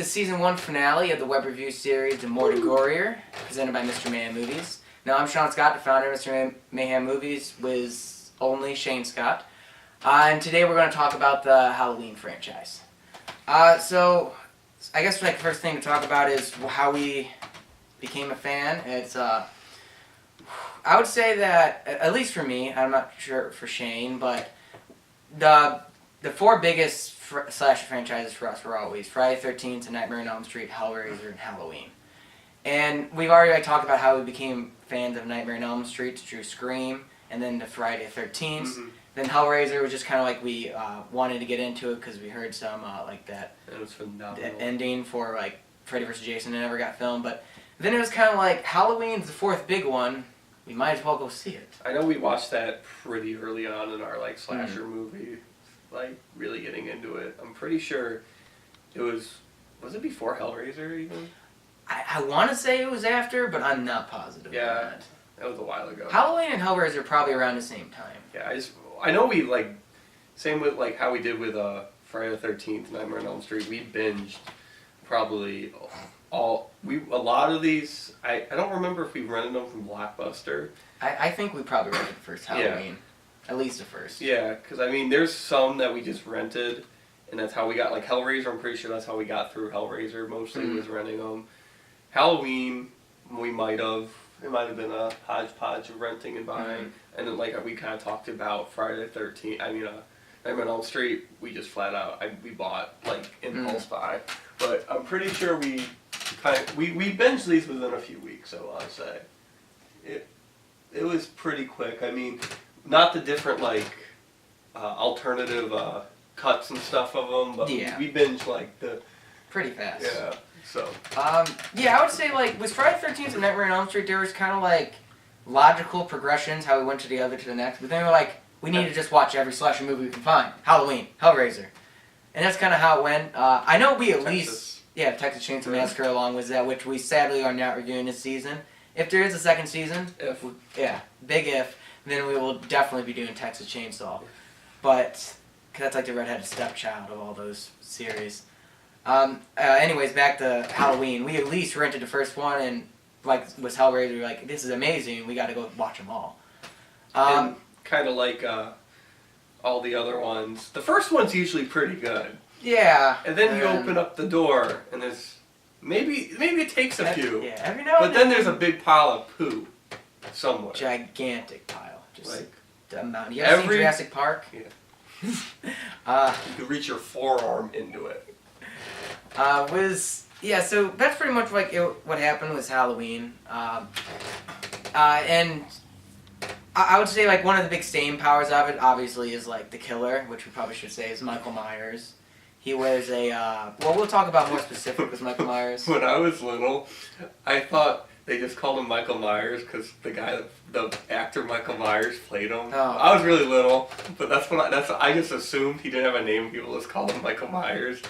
the season 1 finale of the web review series, The More The Gorier, presented by Mr. Mayhem Movies. Now, I'm Sean Scott, the founder of Mr. Mayhem Movies, with only Shane Scott. And today we're going to talk about the Halloween franchise. So, I guess the first thing to talk about is how we became a fan. It's, I would say that, at least for me, I'm not sure for Shane, but the 4 biggest slasher franchises for us were always Friday the 13th, Nightmare on Elm Street, Hellraiser, and Halloween. And we've already talked about how we became fans of Nightmare on Elm Street through Scream, and then the Friday the 13th. Mm-hmm. Then Hellraiser was just kind of like we wanted to get into it because we heard some like that ending for like Freddy vs. Jason that never got filmed. But then it was kind of like Halloween's the 4th big one. We might as well go see it. I know we watched that pretty early on in our slasher movie, really getting into it. I'm pretty sure it was it before Hellraiser even? I want to say it was after, but I'm not positive. Yeah, that was a while ago. Halloween and Hellraiser are probably around the same time. Yeah, I know we same with how we did with Friday the 13th, Nightmare on Elm Street. We binged probably a lot of these. I don't remember if we rented them from Blockbuster. I think we probably rented the first Halloween. Yeah. At least the first. Yeah, because there's some that we just rented, and that's how we got Hellraiser. I'm pretty sure that's how we got through Hellraiser. Mostly was renting them. Halloween, it might have been a hodgepodge of renting and buying, and then we kind of talked about Friday the 13th. Nightmare on Elm Street. We just flat out we bought impulse buy, but I'm pretty sure we binged these within a few weeks. I want to say it was pretty quick. Not the different alternative cuts and stuff of them, but we binged the pretty fast. Yeah. So. Yeah, I would say with Friday the 13th and Nightmare on Elm Street, there was kind of logical progressions how we went to the other to the next. But then we were we need to just watch every slasher movie we can find. Halloween, Hellraiser, and that's kind of how it went. I know we Texas Chainsaw Massacre along with that, which we sadly are not reviewing this season. If there is a second season, big if, then we will definitely be doing Texas Chainsaw. But cause that's the redheaded stepchild of all those series. Anyways, back to Halloween. We at least rented the first one, and was Hellraiser, we were this is amazing. We got to go watch them all. And kind of all the other ones. The first one's usually pretty good. Yeah. And then you open up the door, and there's maybe it takes a few. Yeah, every now and then there's a big pile of poo somewhere. Gigantic pile. Just the amount. You ever seen Jurassic Park? Yeah. You could reach your forearm into it. So that's pretty much what happened with Halloween. And I would say one of the big staying powers of it obviously is the killer, which we probably should say is Michael Myers. He wears we'll talk about more specific with Michael Myers. When I was little, I thought they just called him Michael Myers because the actor Michael Myers played him. Oh. I was really little, but I just assumed he didn't have a name. People just called him Michael Myers.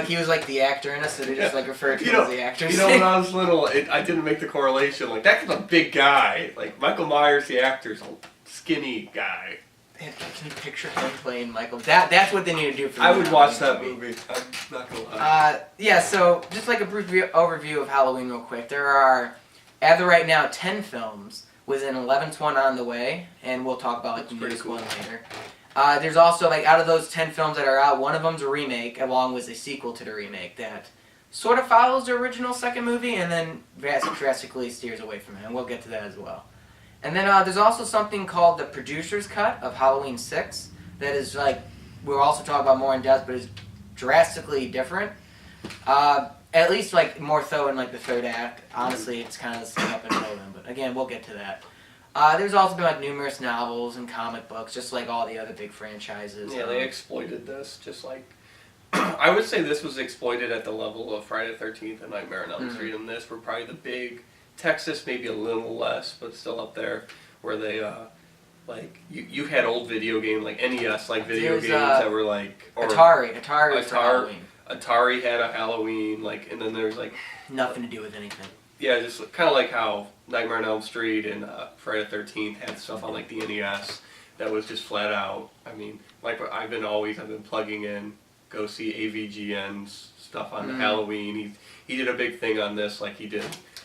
He was the actor in it, so they just referred to him as the actor. When I was little, I didn't make the correlation. That's a big guy. Michael Myers, the actor's a skinny guy. Man, can you picture him playing Michael? That's what they need to do for me. I would watch that movie. I'm not gonna lie. So just a brief overview of Halloween real quick. There are, as of right now, 10 films with an 11th one on the way, and we'll talk about the newest one later. There's also, out of those 10 films that are out, one of them's a remake, along with a sequel to the remake that sort of follows the original second movie, and then drastically steers away from it, and we'll get to that as well. And then there's also something called the producer's cut of Halloween 6 that is we'll also talk about more in depth, but is drastically different. At least more so in the third act. Honestly, it's kind of the same up and low end, but again, we'll get to that. There's also been numerous novels and comic books, just like all the other big franchises. Yeah, they exploited this just I would say this was exploited at the level of Friday the 13th and Nightmare on Elm Street, and this were probably the big. Texas maybe a little less, but still up there, where they you had old video games NES video games that were or Atari was for Halloween. Atari had a Halloween and then there's nothing to do with anything. Yeah, just kind of how Nightmare on Elm Street and Friday the 13th had stuff on the NES that was just flat out. I've been plugging in, go see AVGN's stuff on Halloween. He did a big thing on this, like he did.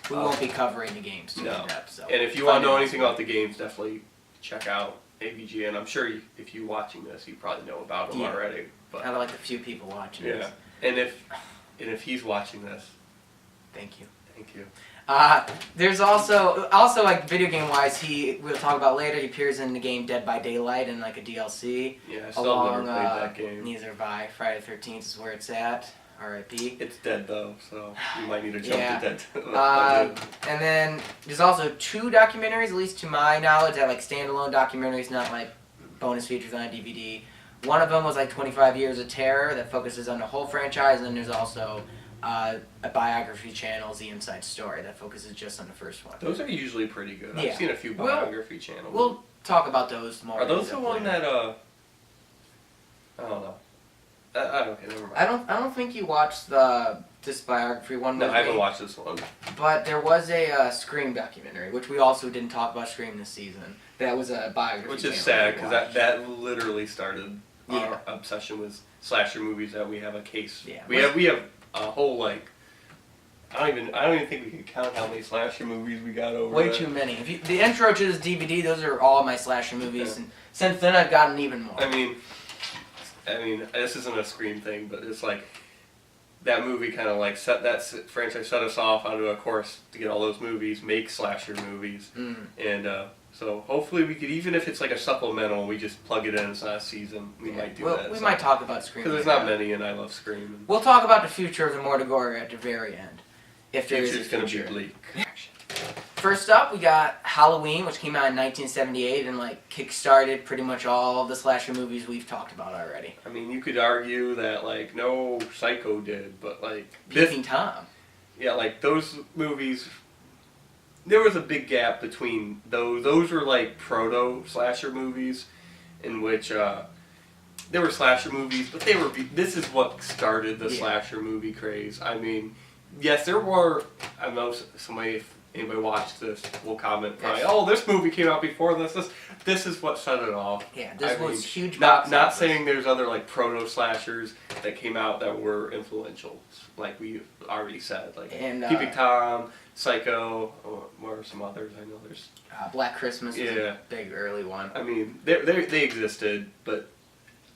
We won't be covering the games too No. in depth, so. And if you want to know anything about the games, definitely check out AVG. And I'm sure if you're watching this, you probably know about them already. But I like a few people watching this. And if he's watching this, thank you. Thank you. There's also like video game wise, we'll talk about later. He appears in the game Dead by Daylight and like a DLC. Yeah, I still never played that game. Neither have I. Friday the 13th is where it's at. R.I.P. It's dead though, so you might need to jump to dead. And then there's also 2 documentaries, at least to my knowledge, that like standalone documentaries, not like bonus features on a DVD. One of them was like 25 Years of Terror that focuses on the whole franchise, and then there's also a biography channel, The Inside Story, that focuses just on the first one. Those are usually pretty good. Yeah. I've seen a few biography channels. We'll talk about those more. Are those the one that I don't know. Okay, never mind. I don't think you watched this biography one. No, I haven't watched this one. But there was a Scream documentary, which we also didn't talk about Scream this season. That was a biography. Which is sad because that literally started our obsession with slasher movies. That we have a case. Yeah. We have a whole like. I don't even think we can count how many slasher movies we got over. Way too many. The intro to this DVD, those are all my slasher movies, and since then I've gotten even more. I mean, this isn't a Scream thing, but it's like that movie kind of like that franchise set us off onto a course to get all those movies, make slasher movies, and so hopefully we could, even if it's like a supplemental, we just plug it in as last season. We might do that. We might talk about Scream because there's not many, and I love Scream. We'll talk about the future of the More The Gorier at the very end, if there is a future. Future's gonna be bleak. First up, we got Halloween, which came out in 1978 and like kick-started pretty much all of the slasher movies we've talked about already. I mean, you could argue that like no, Psycho did, but like Peeping Tom. Yeah, like those movies. There was a big gap between those. Those were like proto slasher movies, in which there were slasher movies, but they were. This is what started the slasher movie craze. I mean, yes, there were. I know somebody. If anybody watched this, will comment probably. Oh, this movie came out before this. This is what set it off. Yeah, this was huge. Not saying there's other like proto slashers that came out that were influential, like we already said, like Peeping Tom, Psycho, or some others. I know there's Black Christmas was a big early one. I mean, they existed, but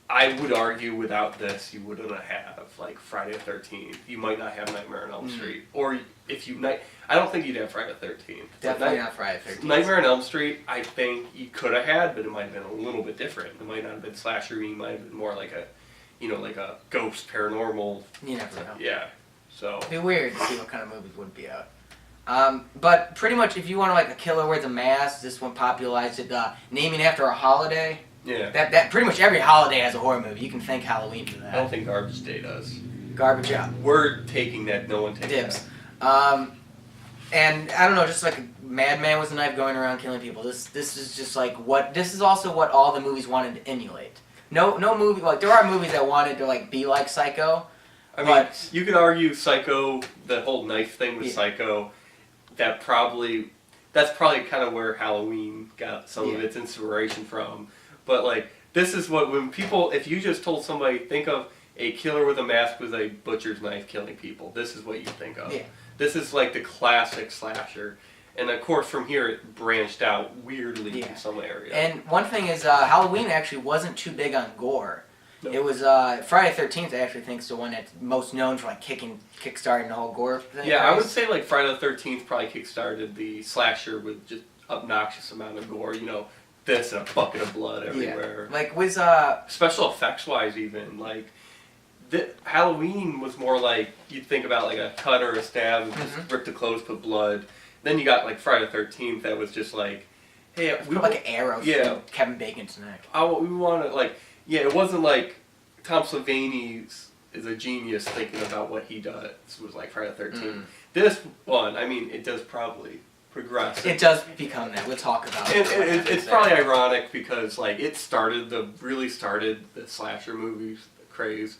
I would argue without this, you wouldn't have like Friday the 13th. You might not have Nightmare on Elm Street, or if you I don't think you'd have Friday the 13th. Definitely not Friday the 13th. Nightmare on Elm Street, I think you could have had, but it might have been a little bit different. It might not have been slasher. It might have been more like a, like a ghost paranormal. You never know. Yeah, so it'd be weird to see what kind of movies would be out. But pretty much, if you want like a killer wears a mask, this one popularized it. Naming after a holiday. Yeah. That pretty much every holiday has a horror movie. You can thank Halloween for that. I don't think Garbage Day does. Garbage out. We're taking that. No one takes Dibs. that. And I don't know, just like a madman with a knife going around killing people. This is just like what. This is also what all the movies wanted to emulate. No movie like there are movies that wanted to like be like Psycho. I mean, you could argue Psycho, the whole knife thing with Psycho. That's probably kind of where Halloween got some of its inspiration from. But like, this is what if you just told somebody, think of a killer with a mask with a butcher's knife killing people, this is what you think of. Yeah. This is like the classic slasher. And of course from here it branched out weirdly in some areas. And one thing is Halloween actually wasn't too big on gore. No. It was Friday the 13th I actually think is the one that's most known for like kickstarting the whole gore thing. Yeah, I would say like Friday the 13th probably kickstarted the slasher with just obnoxious amount of gore, this and a bucket of blood everywhere. Yeah. Like with special effects wise even, like Halloween was more like you'd think about like a cut or a stab and just rip the clothes, put blood. Then you got like Friday the 13th that was just like, hey, we like an arrow through Kevin Bacon's neck. We want to like, it wasn't like Tom Savini is a genius thinking about what he does. This was like Friday the 13th. This one, I mean, it does probably progress. It does become that. We'll talk about it. It's probably ironic because like it really started the slasher movies, the craze,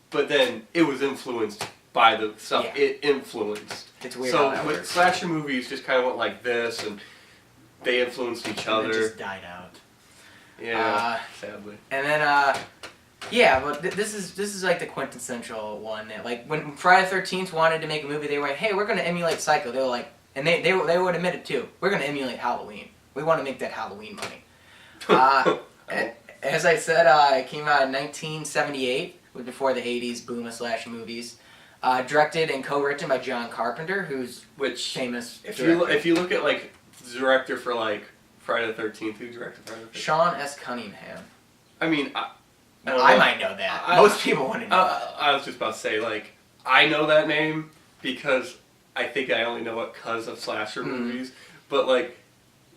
but then it was influenced by the stuff it influenced. It's weird. So with slasher movies just kind of went like this, and they influenced each other. It just died out. Yeah, sadly. And then Yeah, but this is like the quintessential one that, like, when Friday the 13th wanted to make a movie, they were like, hey, we're gonna emulate Psycho. They were like, and they would admit it too. We're gonna emulate Halloween. We want to make that Halloween money. As I said, it came out in 1978, before the 80s boom of slasher movies. Directed and co-written by John Carpenter, who's famous. If you look at like the director for like Friday the 13th, who directed Friday the 13th? Sean S. Cunningham. I mean, I might know that. Most people wouldn't know that. I was just about to say, like, I know that name because I think I only know it because of slasher movies. But like,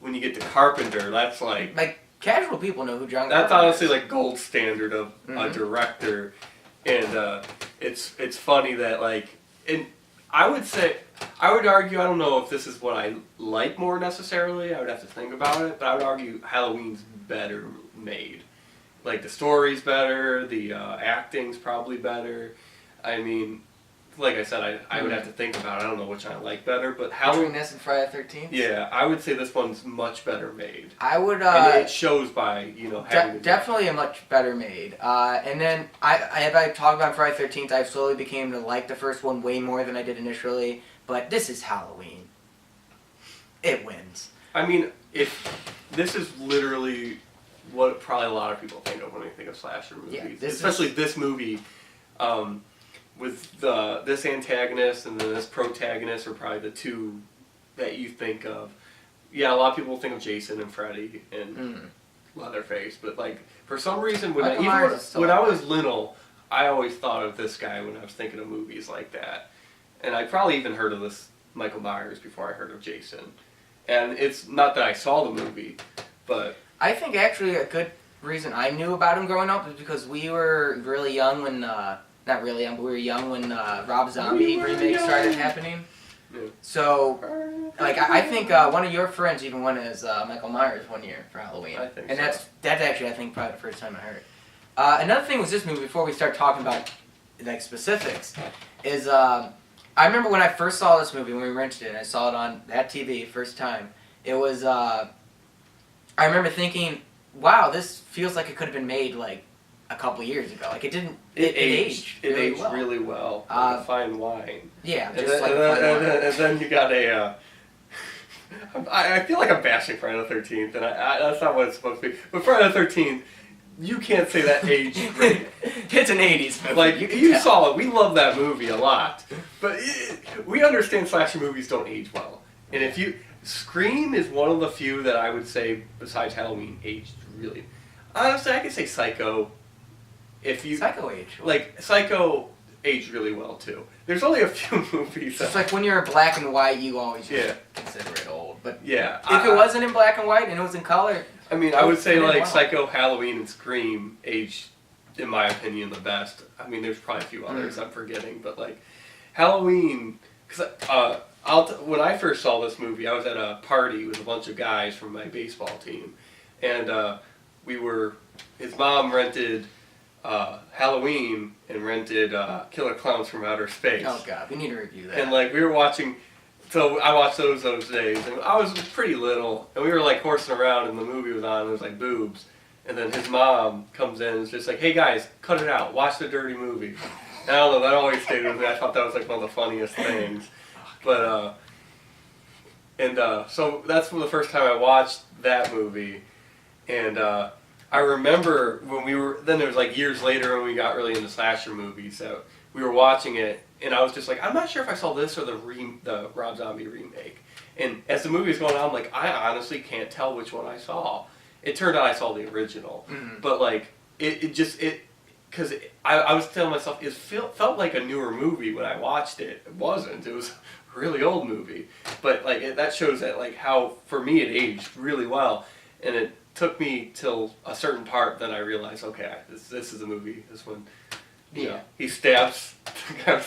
when you get to Carpenter, that's like casual people know who John That's Carpenter honestly is. like gold standard of a director, and it's funny that like, and I would argue, I don't know if this is what I like more necessarily. I would have to think about it, but I would argue Halloween's better made. Like the story's better, the acting's probably better. I mean, like I said, I would have to think about it. I don't know which I like better, but Between this and Friday the 13th? Yeah, I would say this one's much better made. I would. And it shows by having definitely a much better made. And then as I talked about Friday the 13th, I slowly became to like the first one way more than I did initially. But this is Halloween. It wins. I mean, if this is literally what probably a lot of people think of when they think of slasher movies, especially this movie. With this antagonist and then this protagonist are probably the two that you think of. Yeah, a lot of people think of Jason and Freddy and Leatherface, but like for some reason when I was little, I always thought of this guy when I was thinking of movies like that, and I probably even heard of this Michael Myers before I heard of Jason. And it's not that I saw the movie, but I think actually a good reason I knew about him growing up is because we were really young when. Not really young, but we were young when Rob Zombie remakes started happening. Yeah. So, like, I think one of your friends even went as Michael Myers one year for Halloween. I think and so. that's actually, I think, probably the first time I heard it. Another thing with this movie, before we start talking about, like, specifics, is I remember when I first saw this movie, when we rented it, and I saw it on that TV first time, it was, I remember thinking, wow, this feels like it could have been made, like, a couple years ago. Like, it didn't... It aged really well. Like a fine wine. Yeah, and then you got a... I feel like I'm bashing Friday the 13th, and that's not what it's supposed to be. But Friday the 13th, you can't say that aged great. It's an 80s movie. Like, you saw it. We love that movie a lot. But we understand slasher movies don't age well. And if you... Scream is one of the few that I would say, besides Halloween, aged really... Honestly, I could say Psycho... Psycho aged. Like, Psycho aged really well, too. There's only a few movies It's like when you're in black and white, you always consider it old. But yeah, if it wasn't in black and white and it was in color... I mean, I would say, like, Psycho, Halloween, and Scream aged, in my opinion, the best. I mean, there's probably a few others I'm forgetting, but, like, Halloween... Because when I first saw this movie, I was at a party with a bunch of guys from my baseball team. And his mom rented... Halloween and rented Killer Clowns from Outer Space. Oh god, we need to review that. And like we were watching, so I watched those days, and I was pretty little, and we were like horsing around, and the movie was on, and it was like boobs, and then his mom comes in and is just like, hey guys, cut it out, watch the dirty movie. And I don't know, that always stayed with me. I thought that was like one of the funniest things. But so that's the first time I watched that movie, and I remember when then it was like years later when we got really into slasher movies, so we were watching it, and I was just like, I'm not sure if I saw this or the Rob Zombie remake. And as the movie was going on, I'm like, I honestly can't tell which one I saw. It turned out I saw the original. Mm-hmm. But like, because I was telling myself, it felt like a newer movie when I watched it. It wasn't. It was a really old movie. But like, that shows that like how, for me, it aged really well. And it took me till a certain part that I realized, okay, this is a movie. This one, you know, he grabs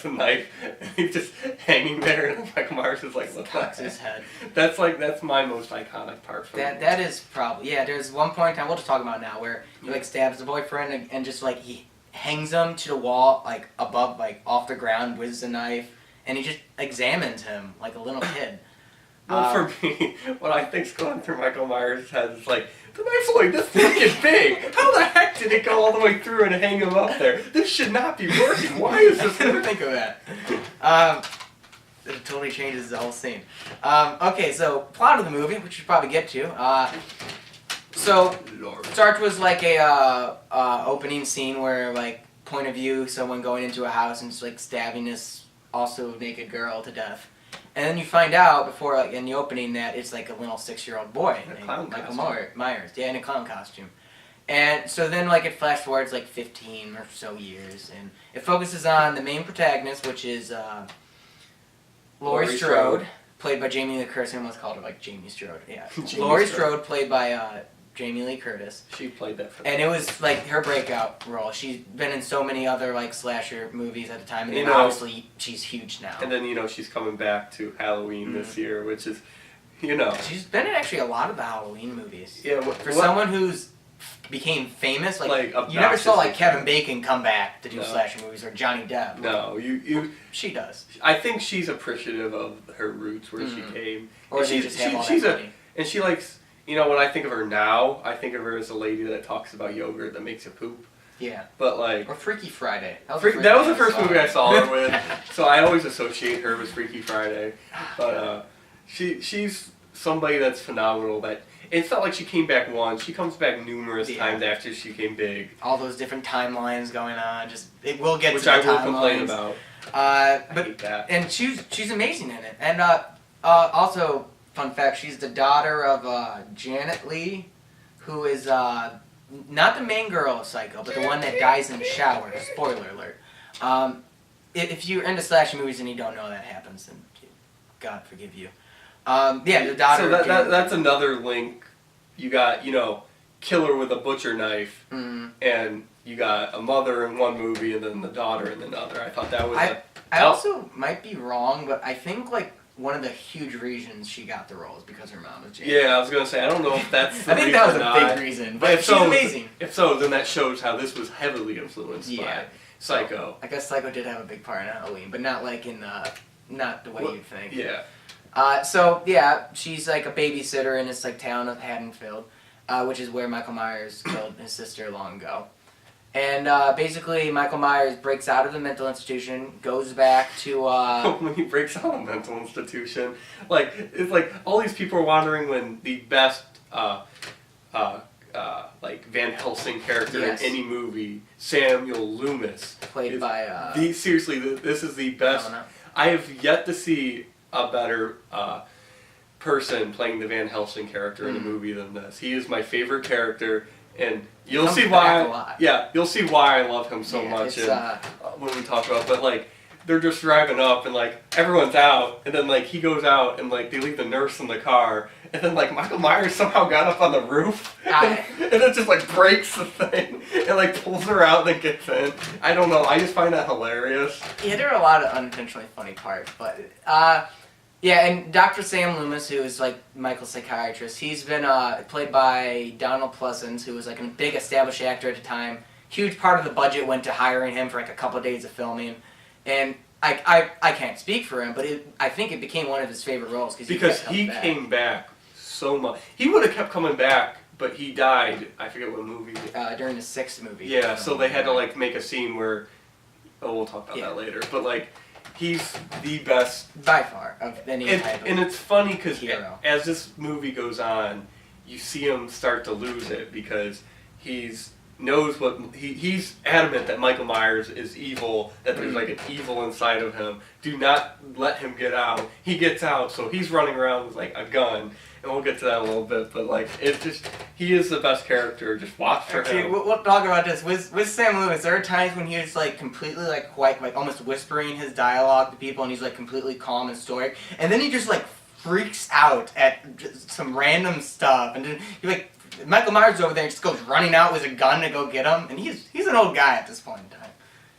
the knife, and he's just hanging there, and Michael Myers is like, cocks his head. That's my most iconic part for me. That is probably, yeah, there's one point in time, we'll just talk about it now, where he like stabs the boyfriend and just like he hangs him to the wall, like above, like off the ground with the knife, and he just examines him like a little kid. Well, for me, what I think's going through Michael Myers' head is like, the knife blade, this fucking big. How the heck did it go all the way through and hang him up there? This should not be working. Why is this? I didn't think of that. It totally changes the whole scene. Okay, so plot of the movie, which we should probably get to. So starts was like a opening scene where like point of view, someone going into a house and just like stabbing this also naked girl to death. And then you find out before, like, in the opening, that it's like a little 6-year-old boy named Michael Myers. Yeah, in a clown costume. And so then, like, it flash forwards like 15 or so years, and it focuses on the main protagonist, which is Laurie Strode, played by Jamie Lee Curtis. I almost called her like Jamie Strode. Yeah, Laurie Strode, played by Jamie Lee Curtis. She played that for and it was like her breakout role. She's been in so many other like slasher movies at the time, and You then know- obviously she's huge now. And then, she's coming back to Halloween this year, which is, She's been in actually a lot of the Halloween movies. Yeah, For someone who's became famous, like you never obnoxiously saw like Kevin famous. Bacon come back to do No. slasher movies, or Johnny Depp. No, She does. I think she's appreciative of her roots, where she came. Or And they just have all that money. And she likes, when I think of her now, I think of her as a lady that talks about yogurt that makes you poop. Yeah. But like, Or Freaky Friday. that was the first movie I saw her with, so I always associate her with Freaky Friday. But she's somebody that's phenomenal. That it's not like she came back once; she comes back numerous times after she came big. All those different timelines going on. It will get Which to the I will timelines. complain about. I hate that. And she's amazing in it. And also, fun fact: she's the daughter of Janet Leigh, who is not the main girl of Psycho, but the one that dies in the shower. Spoiler alert. If you're into slasher movies and you don't know that happens, then God forgive you. The daughter. So of Janet that's another link. You got killer with a butcher knife, and you got a mother in one movie and then the daughter in another. I thought that was. I also might be wrong, but I think like one of the huge reasons she got the role is because her mom was Janet. Yeah, I was gonna say I don't know if that's. The I think that was reason a or big not. reason, but she's amazing. If so, then that shows how this was heavily influenced by Psycho. I guess Psycho did have a big part in Halloween, but not like in not the way you'd think. Yeah. She's like a babysitter in this like town of Haddonfield, which is where Michael Myers killed his sister long ago. And basically, Michael Myers breaks out of the mental institution, goes back to. When he breaks out of a mental institution, it's like all these people are wondering when the best like Van Helsing character in any movie, Samuel Loomis, played by. Seriously, this is the best. I have yet to see a better person playing the Van Helsing character in a movie than this. He is my favorite character, and you'll see why. Yeah, you'll see why I love him so much when we talk about. But like, they're just driving up, and like everyone's out, and then like he goes out, and like they leave the nurse in the car, and then like Michael Myers somehow got up on the roof, and it just like breaks the thing, and like pulls her out and then gets in. I don't know. I just find that hilarious. Yeah, there are a lot of unintentionally funny parts, but and Dr. Sam Loomis, who is like Michael's psychiatrist, he's been played by Donald Pleasence, who was like a big established actor at the time. Huge part of the budget went to hiring him for like a couple of days of filming, and I can't speak for him, but I think it became one of his favorite roles because he came back so much. He would have kept coming back, but he died. I forget what movie. During the 6th movie. Yeah, so they had to like make a scene where. Oh, we'll talk about that later. But like, he's the best by far of any type of and it's funny because hero. As this movie goes on, you see him start to lose it because he's adamant that Michael Myers is evil, that there's like an evil inside of him. Do not let him get out. He gets out, so he's running around with like a gun, and we'll get to that in a little bit, but like he is the best character. Just watch for him. We'll talk about this. With Sam Loomis, there are times when he was like completely like quiet, like almost whispering his dialogue to people, and he's like completely calm and stoic, and then he just like freaks out at just some random stuff, and then he like Michael Myers over there just goes running out with a gun to go get him, and he's an old guy at this point in time.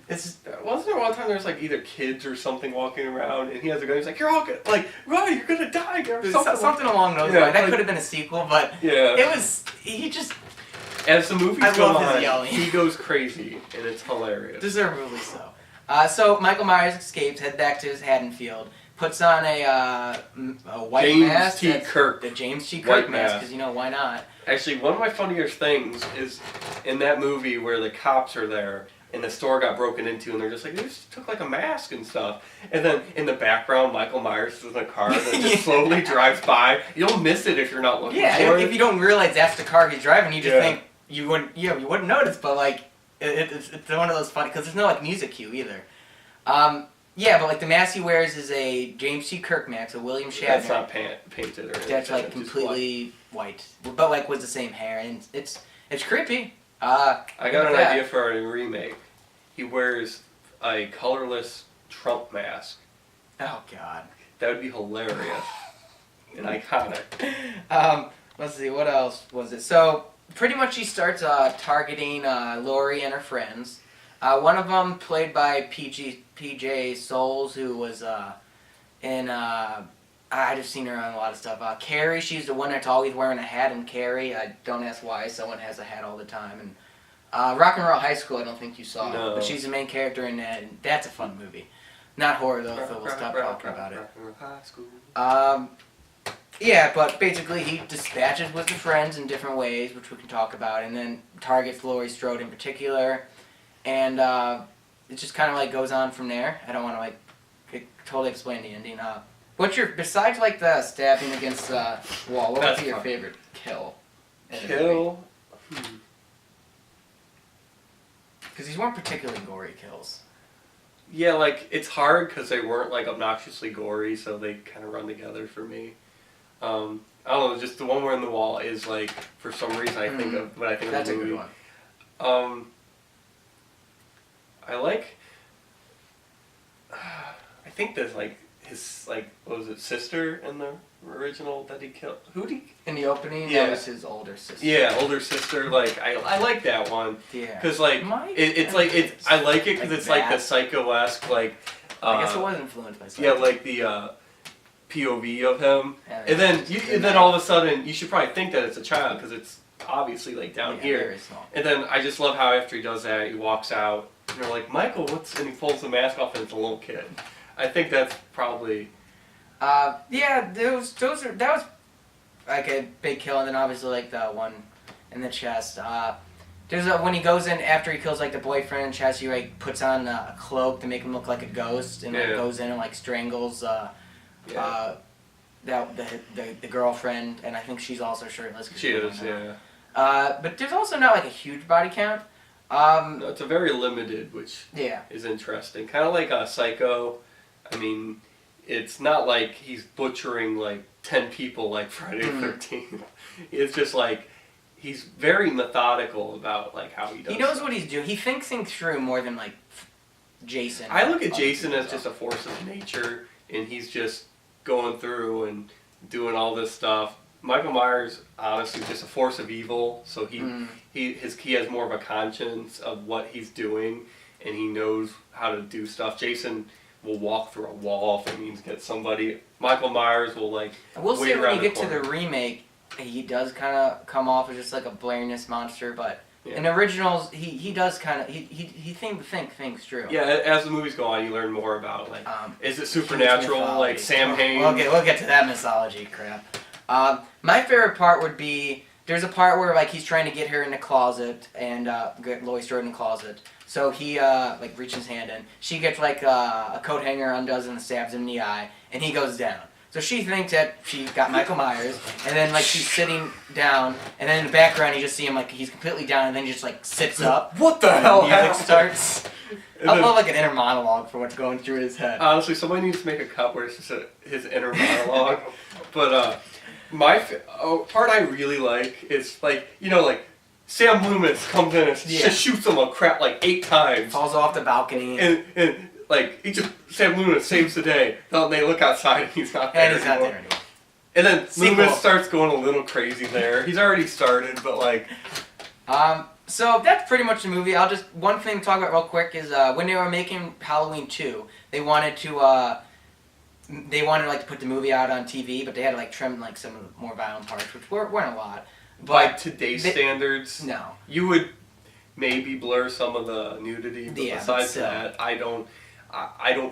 Wasn't there one time there's like either kids or something walking around, and he has a gun. He's like, "You're all good. Like, Roy, you're gonna die." Something along those lines. That could have been a sequel, but it was. He just. As the movies go on, his he goes crazy, and it's hilarious. Deservedly so. So Michael Myers escapes, heads back to his Haddonfield, puts on a a white James mask. T. Kirk. The James T. White Kirk mask, mask. because why not? Actually, one of my funniest things is in that movie where the cops are there and the store got broken into and they're just like, they just took like a mask and stuff. And then in the background, Michael Myers is in a car that just slowly drives by. You'll miss it if you're not looking for it. If you don't realize that's the car he's driving, you just think you wouldn't notice. But like, it's one of those funny, because there's no like music cue either. But like the mask he wears is a James T. Kirk mask, a William Shatner. That's not painted or anything. That's like completely white, but like with the same hair, and it's creepy. I got an idea for a remake. He wears a colorless Trump mask. Oh God. That would be hilarious and iconic. Let's see, what else was it? So pretty much he starts targeting Lori and her friends. One of them played by PJ Souls, who was in I just seen her on a lot of stuff. Carrie, she's the one that's always wearing a hat in Carrie. I don't ask why. Someone has a hat all the time. And Rock and Roll High School, I don't think you saw, but she's the main character in that, and that's a fun movie. Not horror though, so we'll stop talking about it. But basically he dispatches with the friends in different ways, which we can talk about, and then targets Laurie Strode in particular, and it just kind of like goes on from there. I don't want to like totally explain the ending. Besides like the stabbing against the wall, what would be your favorite kill? Kill? Because these weren't particularly gory kills. Yeah, like, it's hard because they weren't, like, obnoxiously gory, so they kind of run together for me. I don't know, just the one where in the wall is, like, for some reason I think of, when I think of the movie. That's a good one. I think there's, like, his, like, what was it, sister in the original that he killed? Who'd he? In the opening, that was his older sister. Yeah, older sister. Like, I like that one. Yeah. Because, like, it's like, I like it because it's like the psycho-esque, like... I guess it was influenced by psycho. Yeah, like the POV of him. And then all of a sudden, you should probably think that it's a child because it's obviously, like, down here. Very small. And then I just love how after he does that, he walks out, and they're like, Michael, what's... And he pulls the mask off and it's a little kid. I think that's probably... that was like a big kill, and then obviously like the one in the chest. There's when he goes in after he kills like the boyfriend in chest, he like puts on a cloak to make him look like a ghost, and like goes in and like strangles the girlfriend, and I think she's also shirtless. She is, but there's also not like a huge body count. No, it's a very limited, which is interesting. Kind of like a Psycho. I mean, it's not like he's butchering like 10 people like Friday the 13th. It's just like he's very methodical about like how he does. He knows what he's doing. He thinks things through more than like Jason. I look at Jason as just a force of nature, and he's just going through and doing all this stuff. Michael Myers, honestly, is just a force of evil. So he has more of a conscience of what he's doing, and he knows how to do stuff. Jason will walk through a wall if it means get somebody. Michael Myers will like. I will say when you get to the remake, he does kind of come off as just like a blariness monster, but in originals he does kind of he think things through. Yeah, as the movies go on, you learn more about like is it supernatural like Sam Hain? We'll get to that mythology crap. My favorite part would be there's a part where like he's trying to get her in the closet and get Laurie Strode in the closet. So he like reaches his hand in. She gets like a coat hanger, undoes and stabs him in the eye, and he goes down. So she thinks that she got Michael Myers, and then like she's sitting down, and then in the background you just see him like he's completely down, and then he just like sits up. What the hell? Music starts. I love like an inner monologue for what's going through his head. Honestly, somebody needs to make a cut where it's just his inner monologue. But part I really like is like like Sam Loomis comes in and just shoots him a crap like 8 times. Falls off the balcony. And like Sam Loomis saves the day. Then they look outside and he's not there anymore. Not there anymore. And then Loomis starts going a little crazy there. He's already started, but like. So that's pretty much the movie. One thing to talk about real quick is when they were making Halloween 2, they wanted to like to put the movie out on TV, but they had to like trim like some of the more violent parts, which weren't a lot. But by today's standards, no. You would maybe blur some of the nudity, but besides that, I don't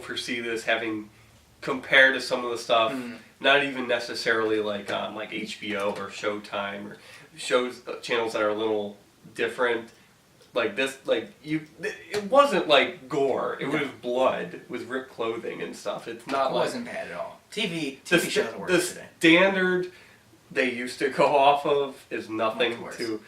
foresee this having compared to some of the stuff not even necessarily like on like HBO or Showtime or channels that are a little different. Like this, it wasn't like gore. It was blood. It was ripped clothing and stuff. It's not It like wasn't bad at all. TV shows are the worse today. standard they used to go off of is nothing Much to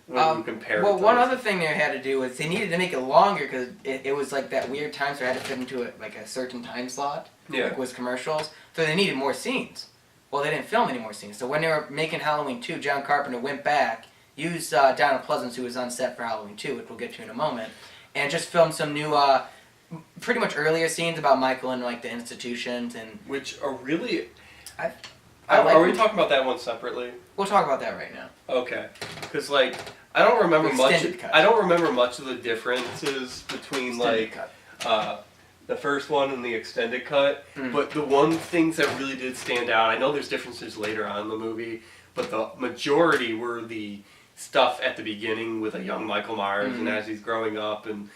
when you compare it Well, to one this. other thing they had to do was they needed to make it longer because it was like that weird time, so I had to fit into it like a certain time slot. Yeah. Like was commercials, so they needed more scenes. Well, they didn't film any more scenes, so when they were making Halloween 2, John Carpenter went back, used Donald Pleasance, who was on set for Halloween 2, which we'll get to in a moment, and just filmed some new, pretty much earlier scenes about Michael and like the institutions and. Which are really. Are we talking about that one separately? We'll talk about that right now. Okay, because like I don't remember much. Extended cut. I don't remember much of the differences between Extended cut. The first one and the extended cut. But the one things that really did stand out, I know there's differences later on in the movie, but the majority were the stuff at the beginning with a young Michael Myers and as he's growing up, and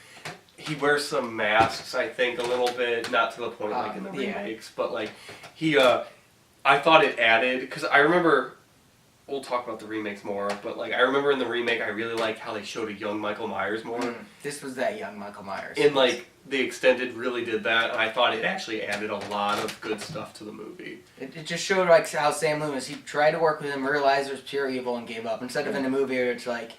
he wears some masks, I think, a little bit, not to the point like in the remakes, but like he, I thought it added, because I remember, we'll talk about the remakes more, but like I remember in the remake I really liked how they showed a young Michael Myers more. This was that young Michael Myers. And like the extended really did that, and I thought it actually added a lot of good stuff to the movie. It just showed like how Sam Loomis, he tried to work with him, realized it was pure evil, and gave up. Instead of in the movie where it's like,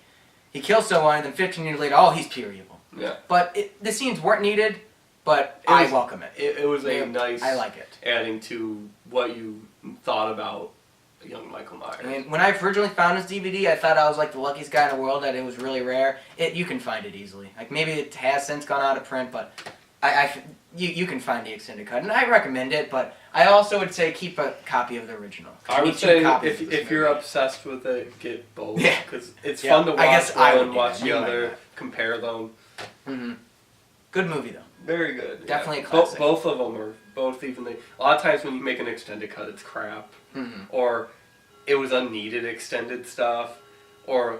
he kills someone, and then 15 years later, oh, he's pure evil. Yeah. But the scenes weren't needed, but I welcome it. It was a nice I like it. adding to what you thought about young Michael Myers. I mean, when I originally found this DVD, I thought I was like the luckiest guy in the world, that it was really rare. You can find it easily. Like maybe it has since gone out of print, but you can find the extended cut, and I recommend it. But I also would say keep a copy of the original. I would say if you're obsessed with it, get both, because it's fun to watch one, watch the other, compare them. Good movie though. Very good. Definitely a classic. Both of them are evenly. A lot of times when you make an extended cut, it's crap, or it was unneeded extended stuff, or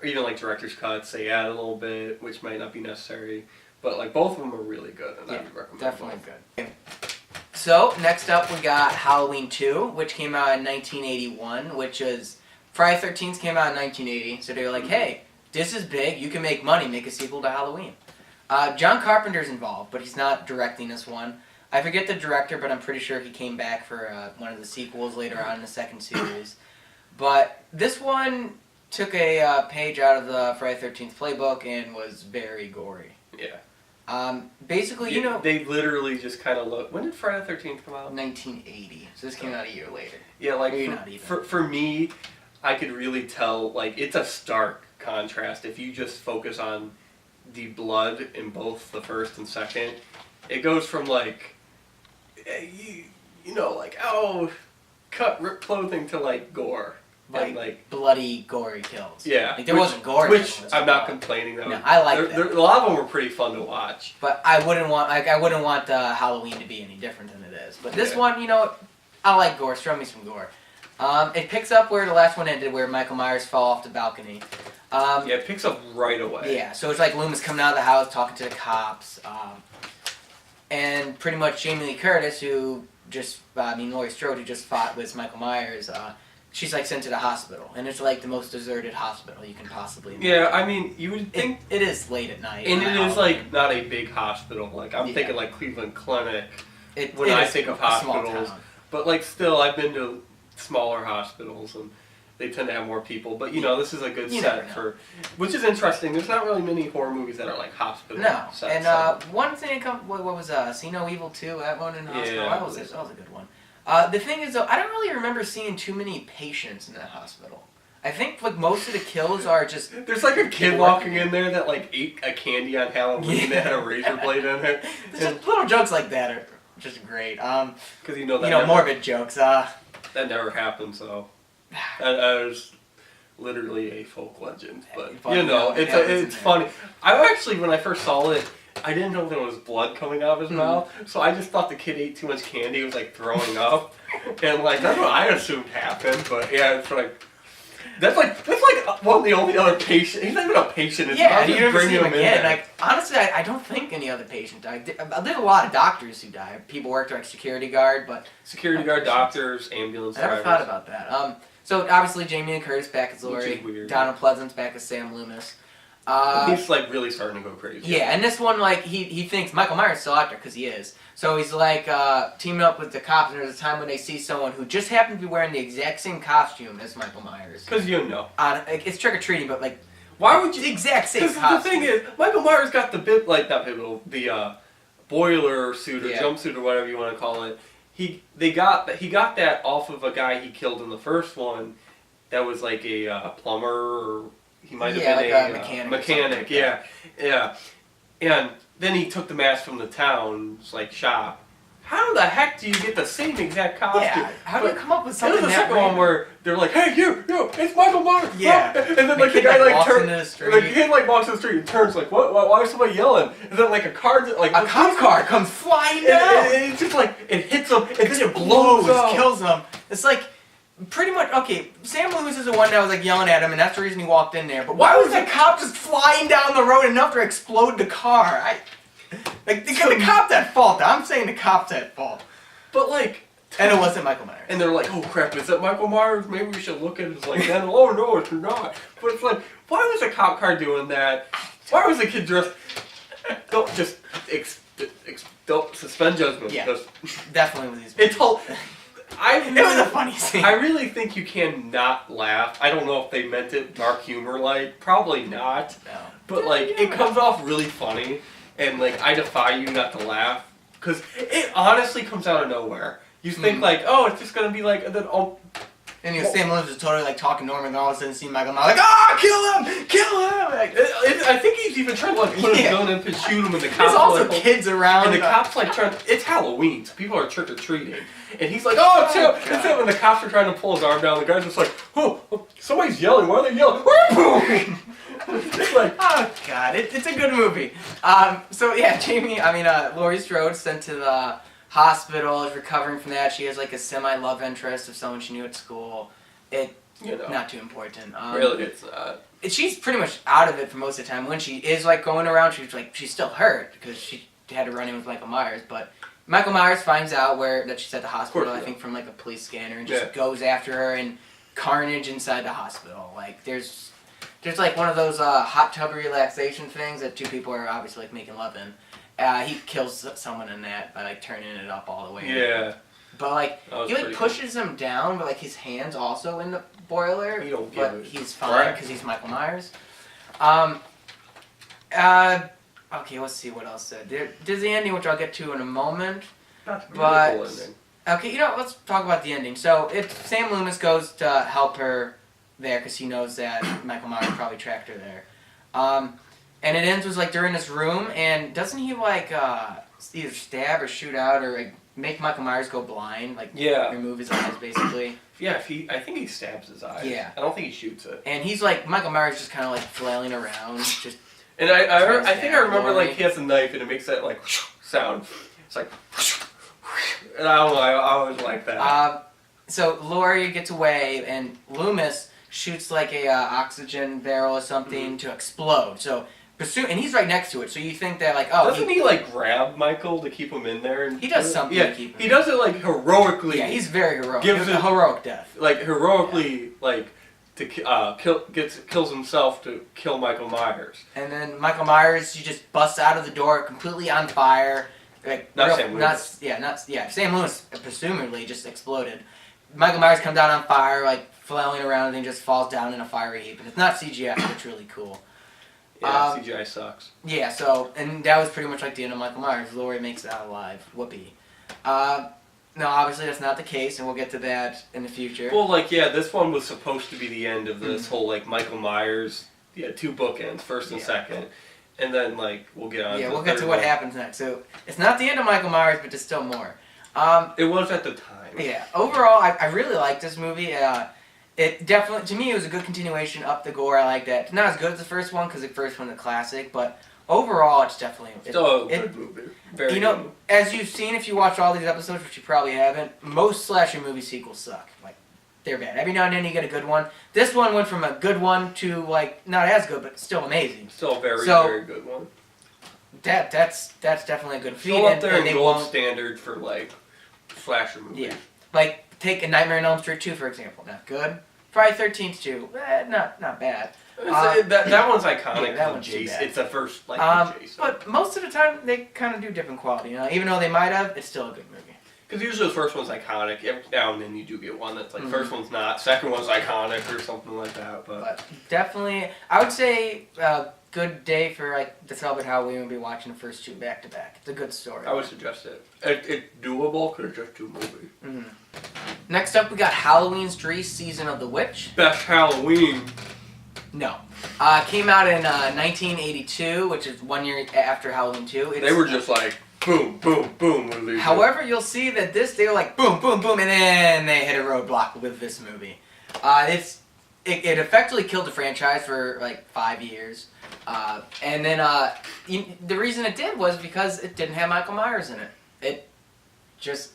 even like director's cuts, they add a little bit, which might not be necessary. But like both of them are really good, and I would recommend. Definitely good. So next up, we got Halloween 2, which came out in 1981, which is Friday the 13th came out in 1980. So they were like, hey, this is big. You can make money. Make a sequel to Halloween. John Carpenter's involved, but he's not directing this one. I forget the director, but I'm pretty sure he came back for one of the sequels later on in the second series. But this one took a page out of the Friday the 13th playbook and was very gory. Yeah. Basically, you know... They literally just kind of look... When did Friday the 13th come out? 1980. So this came out a year later. Yeah, like, Maybe for me, I could really tell, like, it's a stark contrast. If you just focus on the blood in both the first and second, it goes from, like, you know, like, oh, rip clothing to, like, gore. Like bloody, gory kills. Yeah. Like, there wasn't gore. Which I'm not complaining though. No, I like that. A lot of them were pretty fun to watch. But I wouldn't want Halloween to be any different than it is. But this one, you know, I like gore. Show me some gore. It picks up where the last one ended, where Michael Myers fell off the balcony. It picks up right away. Yeah, so it's like Loomis coming out of the house, talking to the cops, and pretty much Jamie Lee Curtis, who Laurie Strode, who just fought with Michael Myers, she's like sent to the hospital, and it's like the most deserted hospital you can possibly imagine. Yeah, I mean, you would think it is late at night, and it is like not a big hospital. Like I'm thinking like Cleveland Clinic when I think of hospitals, but like still, I've been to smaller hospitals and they tend to have more people. But you know, this is a good set for, which is interesting. There's not really many horror movies that are like hospital sets. And one thing, what was See No Evil 2? That one in the hospital. Yeah, that was a good one. The thing is, though, I don't really remember seeing too many patients in that hospital. I think like most of the kills are just... There's like a kid walking in there that like ate a candy on Halloween that had a razor blade in it. Just little jokes like that are just great. Because you know morbid jokes. That never happened, so... That was literally a folk legend, but you know, it's funny. I actually, when I first saw it, I didn't know there was blood coming out of his mouth, so I just thought the kid ate too much candy. He was like throwing up, and like that's what I assumed happened. But yeah, it's like That's like one of the only other patients. He's not even a patient. It's Yeah, not you just never see bringing him him in again. there. Like, honestly, I don't think any other patient died. There's a lot of doctors who die. People worked like security guard, but Security guard, doctors, ambulance I never drivers. thought about that. So obviously Jamie Lee Curtis back as Which Laurie, is weird. Donald Pleasance back as Sam Loomis. He's like really starting to go crazy. Yeah, and this one, like, he thinks Michael Myers still out there because he is. So he's like teaming up with the cops, and there's a time when they see someone who just happened to be wearing the exact same costume as Michael Myers. Because you know. Like, it's trick or treating, but like, Why would you? the exact same Because costume. the thing is, Michael Myers got the the boiler suit or Yeah. jumpsuit or whatever you want to call it. He got that off of a guy he killed in the first one. That was like a plumber, or he might have been like a mechanic. mechanic. Like Yeah, yeah. And then he took the mask from the town's like shop. How the heck do you get the same exact costume? Yeah, how do you come up with It something was the that second one random? where they're like, "Hey, you, it's Michael Myers!" Yeah. And then like the kid, guy like walks turns, into the street. like the kid like walks in the street and turns like, "What? Why is somebody yelling?" And then like a car, like A cop car comes flying and down. it's just like it hits him, and It then it blows up. kills him. It's like, pretty much, okay, Sam Loomis is the one that was like yelling at him, and that's the reason he walked in there. But why was that cop just flying down the road enough to explode the car? The cop's at fault. I'm saying the cop's at fault. But like, And it wasn't Michael Myers. and they're like, "Oh crap, is that Michael Myers? Maybe we should look at it." It's like, then, "Oh no, it's not." But it's like, why was a cop car doing that? Why was the kid dressed? Don't just don't suspend judgment. Yeah. Because Definitely was his. it's all. It was a funny scene. I really think you can not laugh. I don't know if they meant it dark humor like. Probably not. No. But like, it comes off really funny, and like, I defy you not to laugh. Because it honestly comes out of nowhere. You think like, oh, it's just gonna be like, and then And Sam Loomis is totally like talking normal, and all of a sudden see Michael Myers like, ah, kill him! Kill him! Like, I think he's even trying to like put his Yeah. gun up and shoot him, and the cops there's also like, kids around. and the cops like trying. It's Halloween, so people are trick or treating, and he's like, "Oh, it's him! It's him!" And the cops are trying to pull his arm down. The guy's just like, "Oh, somebody's yelling! Why are they yelling?" It's like, Oh god, it's a good movie. So yeah, Laurie Strode sent to the hospital, is recovering from that. She has like a semi-love interest of someone she knew at school. Not too important. really, it's not. She's pretty much out of it for most of the time. When she is like going around, she's still hurt because she had to run in with Michael Myers. But Michael Myers finds out that she's at the hospital. I think from like a police scanner, and just goes after her, and carnage inside the hospital. Like there's like one of those hot tub relaxation things that two people are obviously like making love in. He kills someone in that by like turning it up all the way. Yeah. But like he like pretty pushes him down, but like his hands also in the boiler. You don't give but a he's fine crap. because he's Michael Myers. Okay, let's see what else said. There's the ending, which I'll get to in a moment. Not the But beautiful ending. okay, let's talk about the ending. So Sam Loomis goes to help her there because he knows that Michael Myers probably tracked her there. And it ends with like they're in this room, and doesn't he like either stab or shoot out or like make Michael Myers go blind, like remove his eyes basically. Yeah, I think he stabs his eyes. Yeah. I don't think he shoots it. And he's like Michael Myers just kind of like flailing around, just. And I think I remember Laurie. like he has a knife and it makes that like sound. It's like, and I don't know. I always like that. So Laurie gets away, and Loomis shoots like a oxygen barrel or something to explode. So. And he's right next to it, so you think that like, oh, doesn't he like grab Michael to keep him in there? And he does something to keep him. He does it like heroically. Yeah, he's very heroic. Gives Gives a heroic death. Like heroically, like to kills himself to kill Michael Myers. And then Michael Myers, he just busts out of the door, completely on fire. Like Sam Loomis. Sam Loomis presumably just exploded. Michael Myers comes down on fire, like flailing around, and then just falls down in a fiery heap. And it's not CGI, but it's really cool. Yeah, CGI sucks. Yeah, and that was pretty much like the end of Michael Myers. Laurie makes it out alive. Whoopee. No, obviously that's not the case, and we'll get to that in the future. Well, this one was supposed to be the end of this whole, Michael Myers, two bookends, first and second. And then, we'll get on to we'll get to what happens next. So, it's not the end of Michael Myers, but there's still more. It was at the time. Yeah, overall, I really like this movie. It definitely, to me, it was a good continuation up the gore. I like that. It's not as good as the first one, because the first one's a classic, but overall, it's definitely... Still a good movie. Very good. As you've seen, if you watch all these episodes, which you probably haven't, most slasher movie sequels suck. they're bad. Every now and then you get a good one. This one went from a good one to like not as good, but still amazing. Still a very good one. That's definitely a good feat. Still up there and in gold standard for like slasher movies. Yeah, like take a Nightmare on Elm Street 2 for example. Not good. Friday 13th 2, not bad. That one's iconic. Yeah, that one's Jason. It's the first Jason. But most of the time they kind of do different quality. Even though they might have, it's still a good movie. Because usually the first one's iconic. Every now and then you do get one that's like first one's not, second one's iconic or something like that. But definitely, I would say good day for like the Celebrate Halloween would be watching the first two back to back. It's a good story. I would suggest it. It's doable because it's just two movies. Mm-hmm. Next up, we got Halloween 3: Season of the Witch. Best Halloween. No. Came out in 1982, which is 1 year after Halloween 2. They were just like, boom, boom, boom. However, you'll see that they were like, boom, boom, boom, and then they hit a roadblock with this movie. It effectively killed the franchise for like 5 years. And then the reason it did was because it didn't have Michael Myers in it.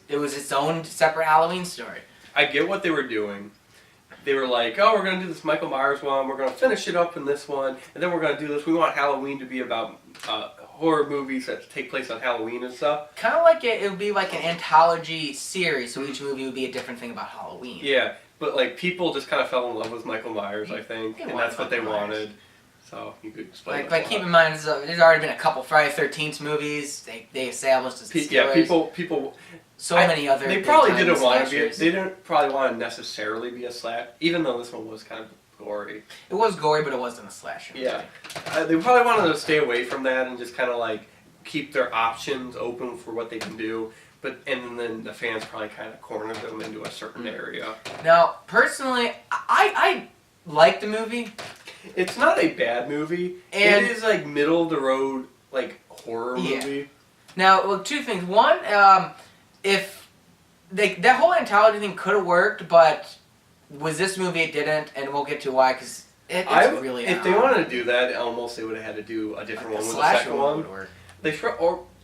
It was its own separate Halloween story. I get what they were doing. They were like, oh, we're going to do this Michael Myers one, we're going to finish it up in this one, and then we're going to do this. We want Halloween to be about horror movies that take place on Halloween and stuff. Kind of like it would be like an anthology series, so each movie would be a different thing about Halloween. Yeah, but like people just kind of fell in love with Michael Myers, I think, and that's what they wanted. So you could explain. Like keep in mind, there's already been a couple Friday 13th movies. They established as people. So many other. They probably didn't want to be. They didn't probably want to necessarily be a slash, even though this one was kind of gory. It was gory, but it wasn't a slasher. Yeah, they probably wanted to stay away from that and just kind of like keep their options open for what they can do. And then the fans probably kind of cornered them into a certain area. Now, personally, I like the movie. It's not a bad movie. And it is like middle of the road, like horror movie. Now, well, two things. One, if that whole anthology thing could have worked, but with this movie it didn't, and we'll get to why, because it's really. If they wanted to do that, almost they would have had to do a different one with the second one. Would work. They could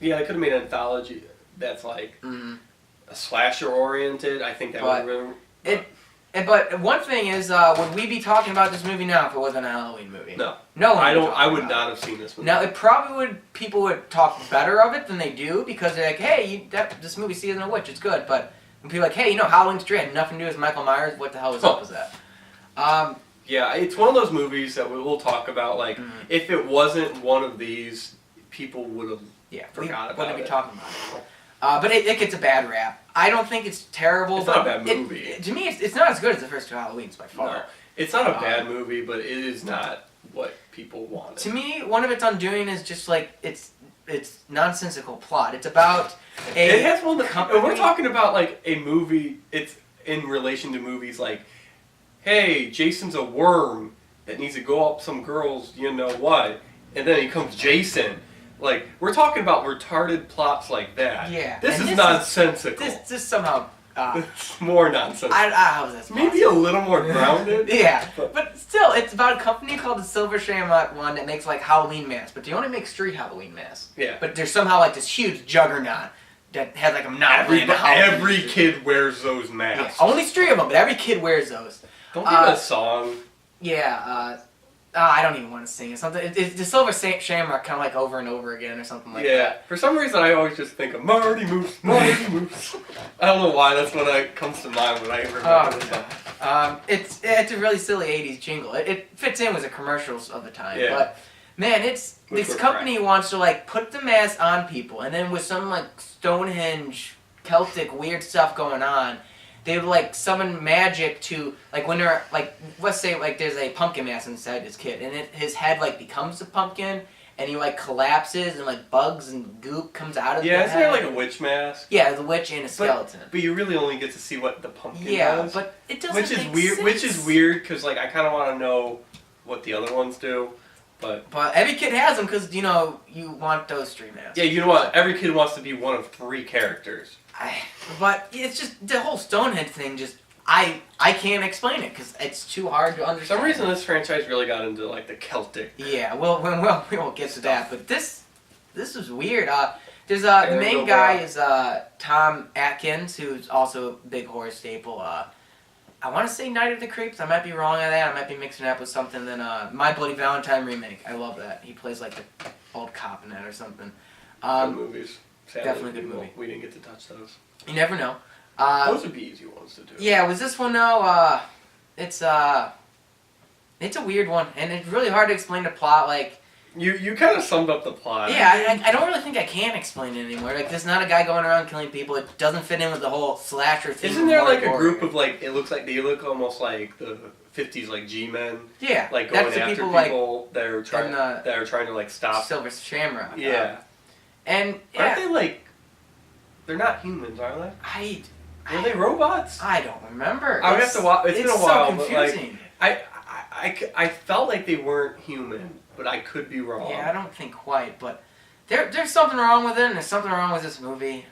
have made an anthology that's like a slasher oriented. I think that would really. But one thing is, would we be talking about this movie now if it wasn't a Halloween movie? No. No. I would not have seen this movie. Now, it probably would. People would talk better of it than they do because they're like, "Hey, this movie Season of the Witch, it's good." But when people are like, "Hey, Halloween 3 had nothing to do with Michael Myers. What the hell was up with that?" Yeah, it's one of those movies that we will talk about. Like, if it wasn't one of these, people would have forgot about it. Wouldn't be talking about it. But it gets a bad rap. I don't think it's terrible. It's not a bad movie. To me, it's not as good as the first two Halloweens by far. No, it's not a bad movie, but it is not what people wanted. To me, one of its undoing is just like it's nonsensical plot. It's about it has one company. We're talking about like a movie. It's in relation to movies like, hey, Jason's a worm that needs to go up some girl's, and then he comes Jason. Like, we're talking about retarded plots like that. Yeah. This is nonsensical. This somehow... it's more nonsensical. How is that Maybe a little more grounded. Yeah. But still, it's about a company called the Silver Shamrock one that makes, like, Halloween masks. But they only make 3 Halloween masks. Yeah. But there's somehow, like, this huge juggernaut that has, like, a monopoly in the Halloween. Every kid wears those masks. Yeah. Only 3 of them, but every kid wears those. Don't they have a song? Yeah, I don't even want to sing it. It's the Silver Shamrock, kind of like over and over again, or something like that. Yeah. For some reason, I always just think of Marty Moose, Marty Moose. I don't know why. That's what comes to mind when I remember this song. It's a really silly '80s jingle. It fits in with the commercials of the time. Yeah. But man, this company wants to like put the mask on people, and then with some like Stonehenge, Celtic weird stuff going on. They would like summon magic to like when they're like, let's say like there's a pumpkin mask inside this kid and his head like becomes a pumpkin and he like collapses and like bugs and goop comes out of the head. Yeah, isn't there like a witch mask? Yeah, the witch and a skeleton. But you really only get to see what the pumpkin does. But it doesn't Which is make weird. sense. Which is weird because like I kind of want to know what the other ones do. But every kid has them because you want those 3 masks. Yeah, you know what? Every kid wants to be one of 3 characters. But it's just the whole Stonehenge thing. Just I can't explain it because it's too hard to understand. For some reason, this franchise really got into like the Celtic. Yeah, well, we won't get to that. But this is weird. There's the main guy is Tom Atkins, who's also a big horror staple. I want to say Night of the Creeps. I might be wrong on that. I might be mixing it up with something than My Bloody Valentine remake. I love that. He plays like the old cop in that or something. Good movies. Sadly, Definitely good movie. We didn't get to touch those. You never know. Those would be easy ones to do. Yeah, was this one though? It's a weird one, and it's really hard to explain the plot. Like, you kind of summed up the plot. yeah, I don't really think I can explain it anymore. Like, there's not a guy going around killing people. It doesn't fit in with the whole slasher thing. Isn't there like a group of like? It looks like they look almost like the '50s like G-men. Yeah, like going that's the after people that are trying to like stop Silver Shamrock. Yeah, and aren't they like? They're not humans, are they? Were they robots? I don't remember. I would have to watch. It's been a while, so confusing. But like, I felt like they weren't human, but I could be wrong. Yeah, I don't think quite, but there's something wrong with it, and there's something wrong with this movie.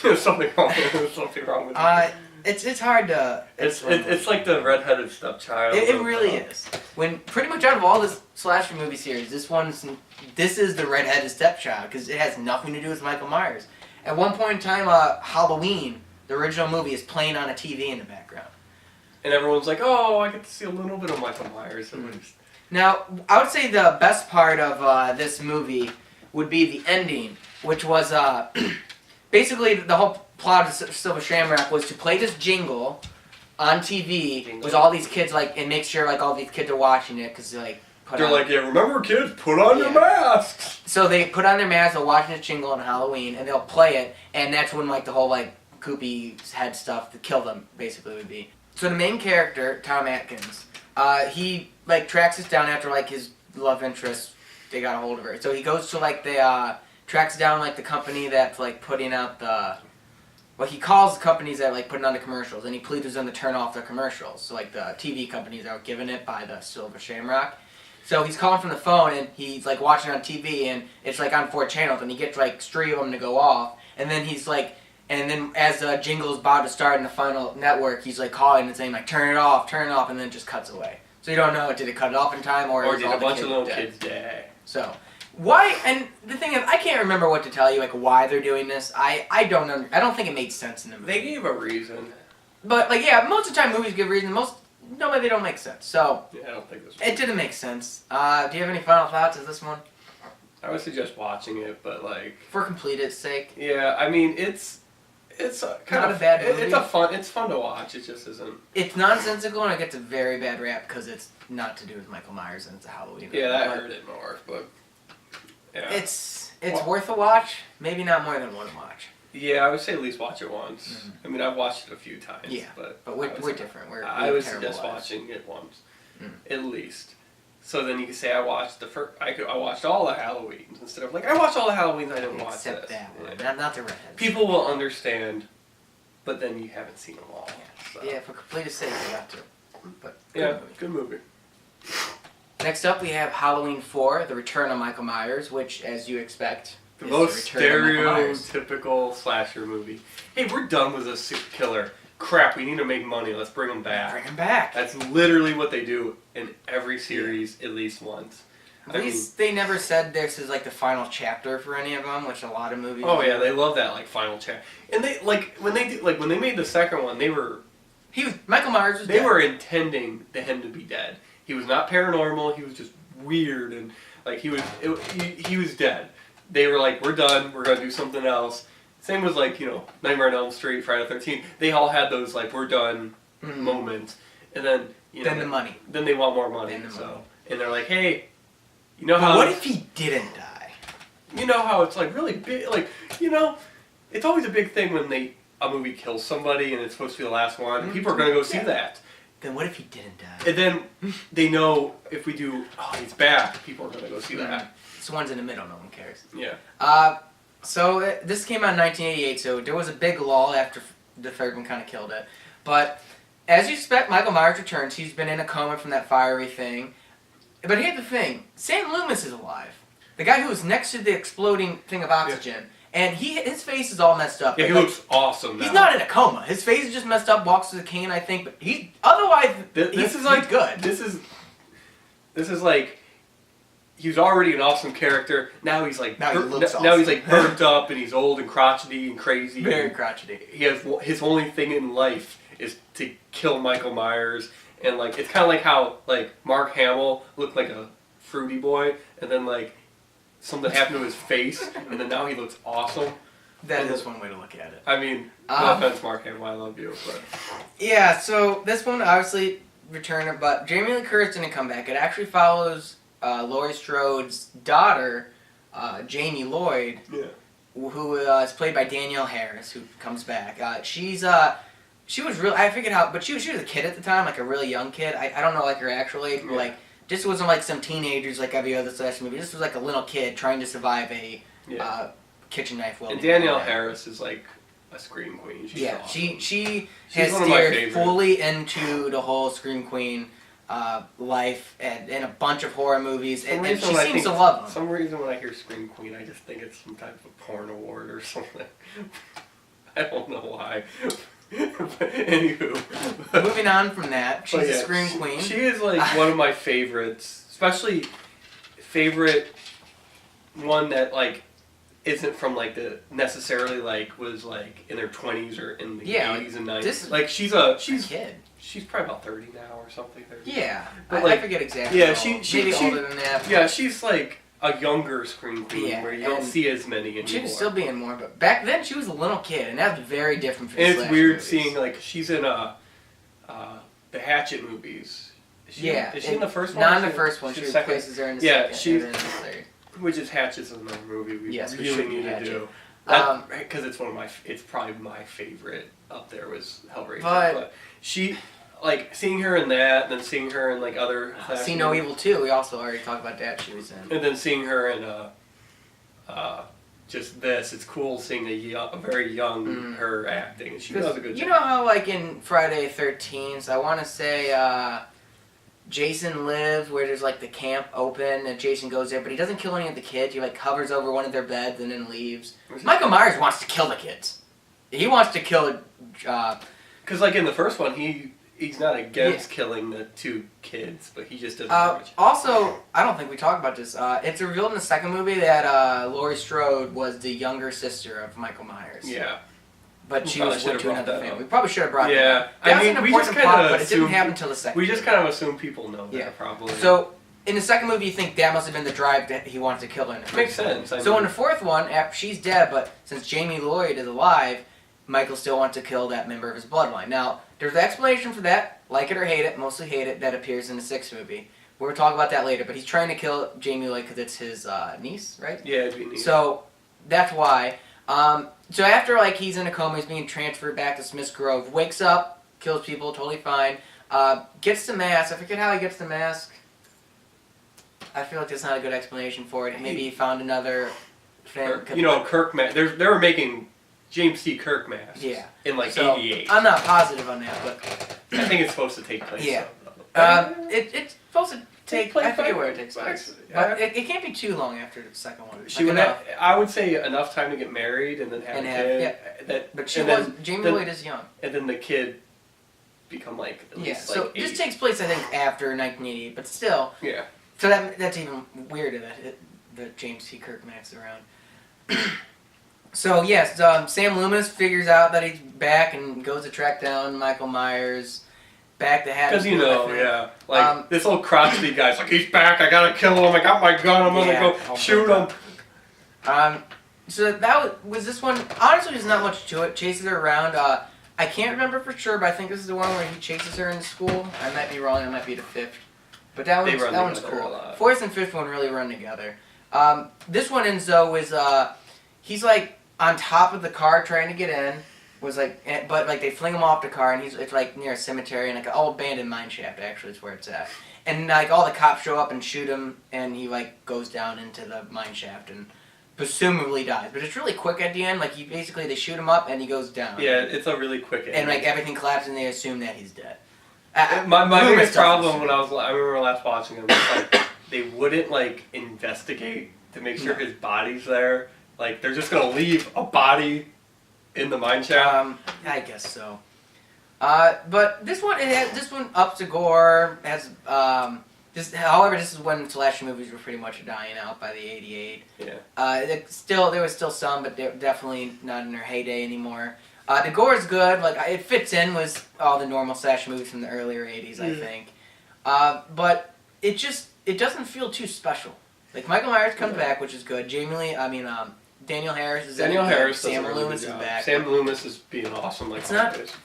There's something wrong. There's something wrong with it. It's hard to. It's like the redheaded stepchild. It really is. When pretty much out of all this slasher movie series, this is the redheaded stepchild because it has nothing to do with Michael Myers. At one point in time, Halloween, the original movie, is playing on a TV in the background. And everyone's like, "Oh, I get to see a little bit of Michael Myers." Now, I would say the best part of this movie would be the ending, which was basically the whole plot of Silver Shamrock was to play this jingle on TV with all these kids, like, and make sure like all these kids are watching it because like. They're like, yeah, remember kids, put on your masks! So they put on their masks, they're watching this jingle on Halloween, and they'll play it, and that's when like the whole like Koopy head stuff to kill them basically would be. So the main character, Tom Atkins, he like tracks us down after like his love interest, they got a hold of her. So he goes to like tracks down like the company that's like putting out he calls the companies that like putting on the commercials, and he pleads them to turn off their commercials. So like the TV companies are given it by the Silver Shamrock. So he's calling from the phone, and he's like watching on TV, and it's like on 4 channels, and he gets like 3 of them to go off, and then he's like, and then as the jingle's about to start in the final network, he's like calling and saying like turn it off, and then it just cuts away. So you don't know, did it cut it off in time, or did a bunch of little kids die? So why? And the thing is, I can't remember what to tell you, like why they're doing this. I don't think it made sense in the movie. They gave a reason. But like yeah, most of the time movies give reasons. No, they don't make sense. So yeah, I don't think this. It didn't make sense. Do you have any final thoughts of this one? I would suggest watching it, but like for completeness sake. Yeah, I mean it's kind not of a bad movie. It's fun to watch. It just isn't. It's nonsensical, and it gets a very bad rap because it's not to do with Michael Myers and it's a Halloween. Yeah, that hurt it more, but yeah. It's worth a watch. Maybe not more than one watch. Yeah, I would say at least watch it once. Mm-hmm. I mean, I've watched it a few times. Yeah, but we're different. I would suggest watching it once, at least. So then you can say I watched I watched all the Halloweens instead of like I watched all the Halloweens. I didn't watch this. Except that one, not the redheads. People will understand, but then you haven't seen them all. Yeah, so. Yeah, for completeness sake, you got to. But good movie. Next up, we have Halloween 4: The Return of Michael Myers, which, as you expect. The most stereotypical slasher movie. Hey, we're done with this killer. Crap, we need to make money. Let's bring him back. Bring him back. That's literally what they do in every series at least once. At least they never said this is like the final chapter for any of them, which a lot of movies. Oh yeah, they love that like final chapter. And they when they made the second one, Michael Myers was dead. They were intending him to be dead. He was not paranormal. He was just weird and like he was dead. They were like, we're done, we're going to do something else. Same with like, Nightmare on Elm Street, Friday the 13th. They all had those like, we're done moments. And then, Then the money. Then they want more money. Money. And they're like, hey, how... What if he didn't die? You know how it's like really big, like, it's always a big thing when a movie kills somebody and it's supposed to be the last one. And people are going to go see that. Then what if he didn't die? And then they know if we do, he's back, people are going to go see that. The one's in the middle, no one cares. Yeah. So this came out in 1988, so there was a big lull after the third one kind of killed it. But as you expect, Michael Myers returns. He's been in a coma from that fiery thing. But here's the thing. St. Loomis is alive. The guy who was next to the exploding thing of oxygen. Yeah. And his face is all messed up. Yeah, he looks awesome now. He's not in a coma. His face is just messed up, walks with a cane, I think. But otherwise, this is like good. This is like... He was already an awesome character. Now he's like awesome. He's like burnt up and he's old and crotchety and crazy. Very crotchety. He has his only thing in life is to kill Michael Myers, and like it's kind of like how like Mark Hamill looked like a fruity boy, and then like something happened to his face, and then now he looks awesome. That is one way to look at it. I mean, no offense, Mark Hamill, I love you, but yeah. So this one obviously returned, but Jamie Lee Curtis didn't come back. It actually follows Laurie Strode's daughter, Jamie Lloyd, who is played by Danielle Harris, who comes back. She was real. I figured out, but she was a kid at the time, like a really young kid. I don't know like her actual age, but like this wasn't like some teenagers like every other slash movie. This was like a little kid trying to survive a kitchen knife welding. And Danielle Harris is like a scream queen. She's awesome. She has steered fully into the whole scream queen life and in a bunch of horror movies, and she seems to love them. For some reason, when I hear scream queen, I just think it's some type of porn award or something. I don't know why. But anywho, moving on from that, she's a scream queen. She is like one of my favorites, especially favorite one that like isn't from like the necessarily like was like in their 20s or in the 80s and 90s. Like she's a kid. She's probably about 30 now or something. 30. Yeah, but I forget exactly. Yeah, she older than that. Yeah, she's like a younger scream queen where you don't see as many anymore. She was still being more, but back then she was a little kid, and that was very different from. And it's weird seeing like she's in the Hatchet movies. Is she in the first one? Not in the first one. She replaces her in the second. She's and then the third. Which is Hatchet's another movie we really need to do. Because it's it's probably my favorite up there was Hellraiser. But she, like, seeing her in that, and then seeing her in, like, other... See No Evil 2, we also already talked about that she was in. And then seeing her in, just this, it's cool seeing a very young her acting, and she does a good job. You know how, like, in Friday the 13th, I want to say, Jason Lives, where there's, like, the camp open, and Jason goes there, but he doesn't kill any of the kids. He, like, hovers over one of their beds and then leaves. Michael Myers wants to kill the kids. He wants to kill... Because, like, in the first one, he's not against killing the two kids, but he just doesn't... Also, I don't think we talked about this. It's revealed in the second movie that Laurie Strode was the younger sister of Michael Myers. Yeah. But she was went to another family. We probably should have brought that up. I mean, we just kind of but it didn't happen until the second. We just kind of assume people know that, probably. So, in the second movie, you think that must have been the drive that he wanted to kill her. Makes sense. So in the fourth one, she's dead, but since Jamie Lloyd is alive, Michael still wants to kill that member of his bloodline. Now, there's an explanation for that, like it or hate it, mostly hate it, that appears in the sixth movie. We'll talk about that later, but he's trying to kill Jamie Lloyd because it's his niece, right? Yeah, it'd be niece. So, that's why. So after, like, he's in a coma, he's being transferred back to Smith's Grove, wakes up, kills people, totally fine, gets the mask. I forget how he gets the mask. I feel like that's not a good explanation for it. Maybe he found another thing. Kirk mask. They were making James T. Kirk masks in, like, 88. I'm not positive on that, but... I think it's supposed to take place. Yeah. It's supposed to take place. I forget where it takes place. But it can't be too long after the second one. I would say enough time to get married and then have a kid. Yeah. But Jamie Lloyd is young. And then the kid become like at least so this takes place I think after 1988, but still. Yeah. So that's even weirder that James T. Kirk masks around. So yes, Sam Loomis figures out that he's back and goes to track down Michael Myers. Back to Hattie. Because like this old crotchety guy's like, he's back, I gotta kill him, I got my gun, I'm gonna go shoot him. So that was this one. Honestly, there's not much to it. Chases her around. I can't remember for sure, but I think this is the one where he chases her in school. I might be wrong. It might be the fifth. But that one's cool. Fourth and fifth one really run together. This one ends though with he's like on top of the car trying to get in. But like they fling him off the car and it's like near a cemetery and like an old abandoned mine shaft actually is where it's at. And like all the cops show up and shoot him and he like goes down into the mine shaft and presumably dies. But it's really quick at the end. Like they shoot him up and he goes down. Yeah, it's a really quick end. And like everything collapses and they assume that he's dead. My biggest problem when I remember last watching him was like they wouldn't like investigate to make sure his body's there. Like they're just gonna leave a body in the mine shaft? I guess so. But this one ups to gore. However, this is when slasher movies were pretty much dying out by the '88. Yeah. There was still some, but they're definitely not in their heyday anymore. The gore is good. Like it fits in with all the normal slasher movies from the earlier '80s, I think. But it doesn't feel too special. Like Michael Myers comes back, which is good. Daniel Harris is Daniel Harris. Sam Loomis is back. Sam Loomis is being awesome. Like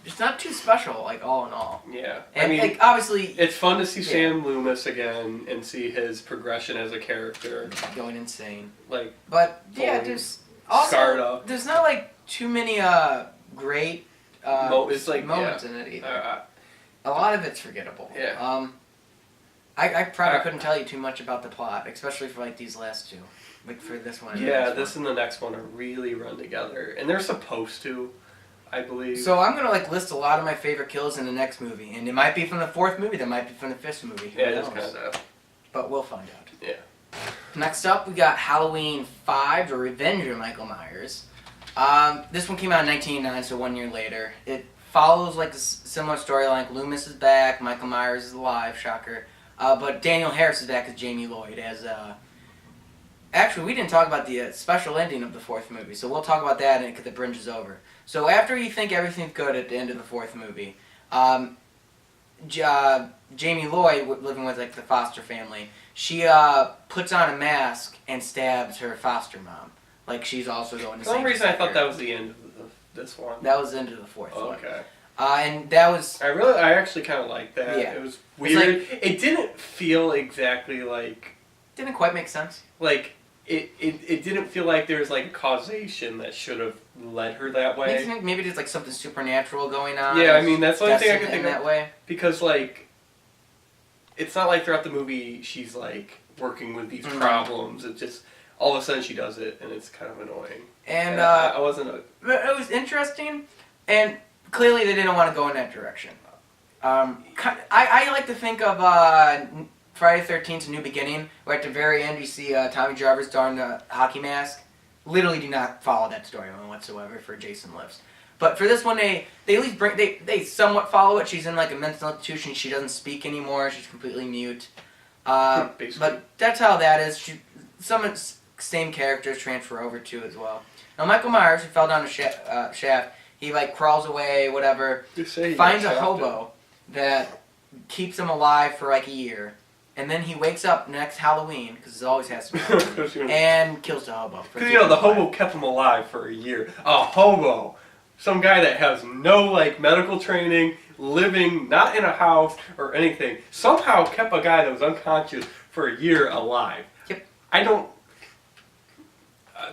it's not too special. Like all in all. Yeah. And like obviously, it's fun to see Sam Loomis again and see his progression as a character. Going insane. Like. But yeah, there's also scarred up. There's not like too many great moments in it either. A lot of it's forgettable. Yeah. I probably couldn't tell you too much about the plot, especially for like these last two. Like for this one. Yeah, this and the next one are really run together, and they're supposed to, I believe. So I'm gonna like list a lot of my favorite kills in the next movie, and it might be from the fourth movie, that might be from the fifth movie. Who knows? It's kind of. But we'll find out. Yeah. Next up, we got Halloween 5: The Revenge of Michael Myers. This one came out in 1989, so 1 year later. It follows like a similar storyline. Loomis is back, Michael Myers is alive, shocker. But Daniel Harris is back as Jamie Lloyd as. Actually, we didn't talk about the special ending of the fourth movie, so we'll talk about that because it bridges over. So after you think everything's good at the end of the fourth movie, Jamie Lloyd, living with like the foster family, she puts on a mask and stabs her foster mom. Like she's also going to. For some reason, I thought that was the end of this one. That was the end of the fourth one. Okay. And that was. I actually kind of liked that. Yeah. It was weird. It didn't feel exactly like. Didn't quite make sense. Like. It didn't feel like there was like causation that should have led her that way. Makes me think maybe there's like something supernatural going on. Yeah, I mean that's the only thing I can think of. That way. Because like, it's not like throughout the movie she's like working with these problems. It just all of a sudden she does it, and it's kind of annoying. And I wasn't. It was interesting, and clearly they didn't want to go in that direction. I like to think of Friday the 13th, A New Beginning, where at the very end you see Tommy Jarvis darn the hockey mask. Literally do not follow that storyline whatsoever for Jason Lives. But for this one, they at least they somewhat follow it. She's in like a mental institution. She doesn't speak anymore. She's completely mute. But that's how that is. Some of the same characters transfer over too as well. Now Michael Myers, who fell down a shaft, he like crawls away, whatever, finds a hobo that keeps him alive for like a year. And then he wakes up next Halloween, because it always has to be Halloween, and kills the hobo. Because, the hobo kept him alive for a year. A hobo! Some guy that has no, like, medical training, living, not in a house or anything, somehow kept a guy that was unconscious for a year alive. Yep. I don't...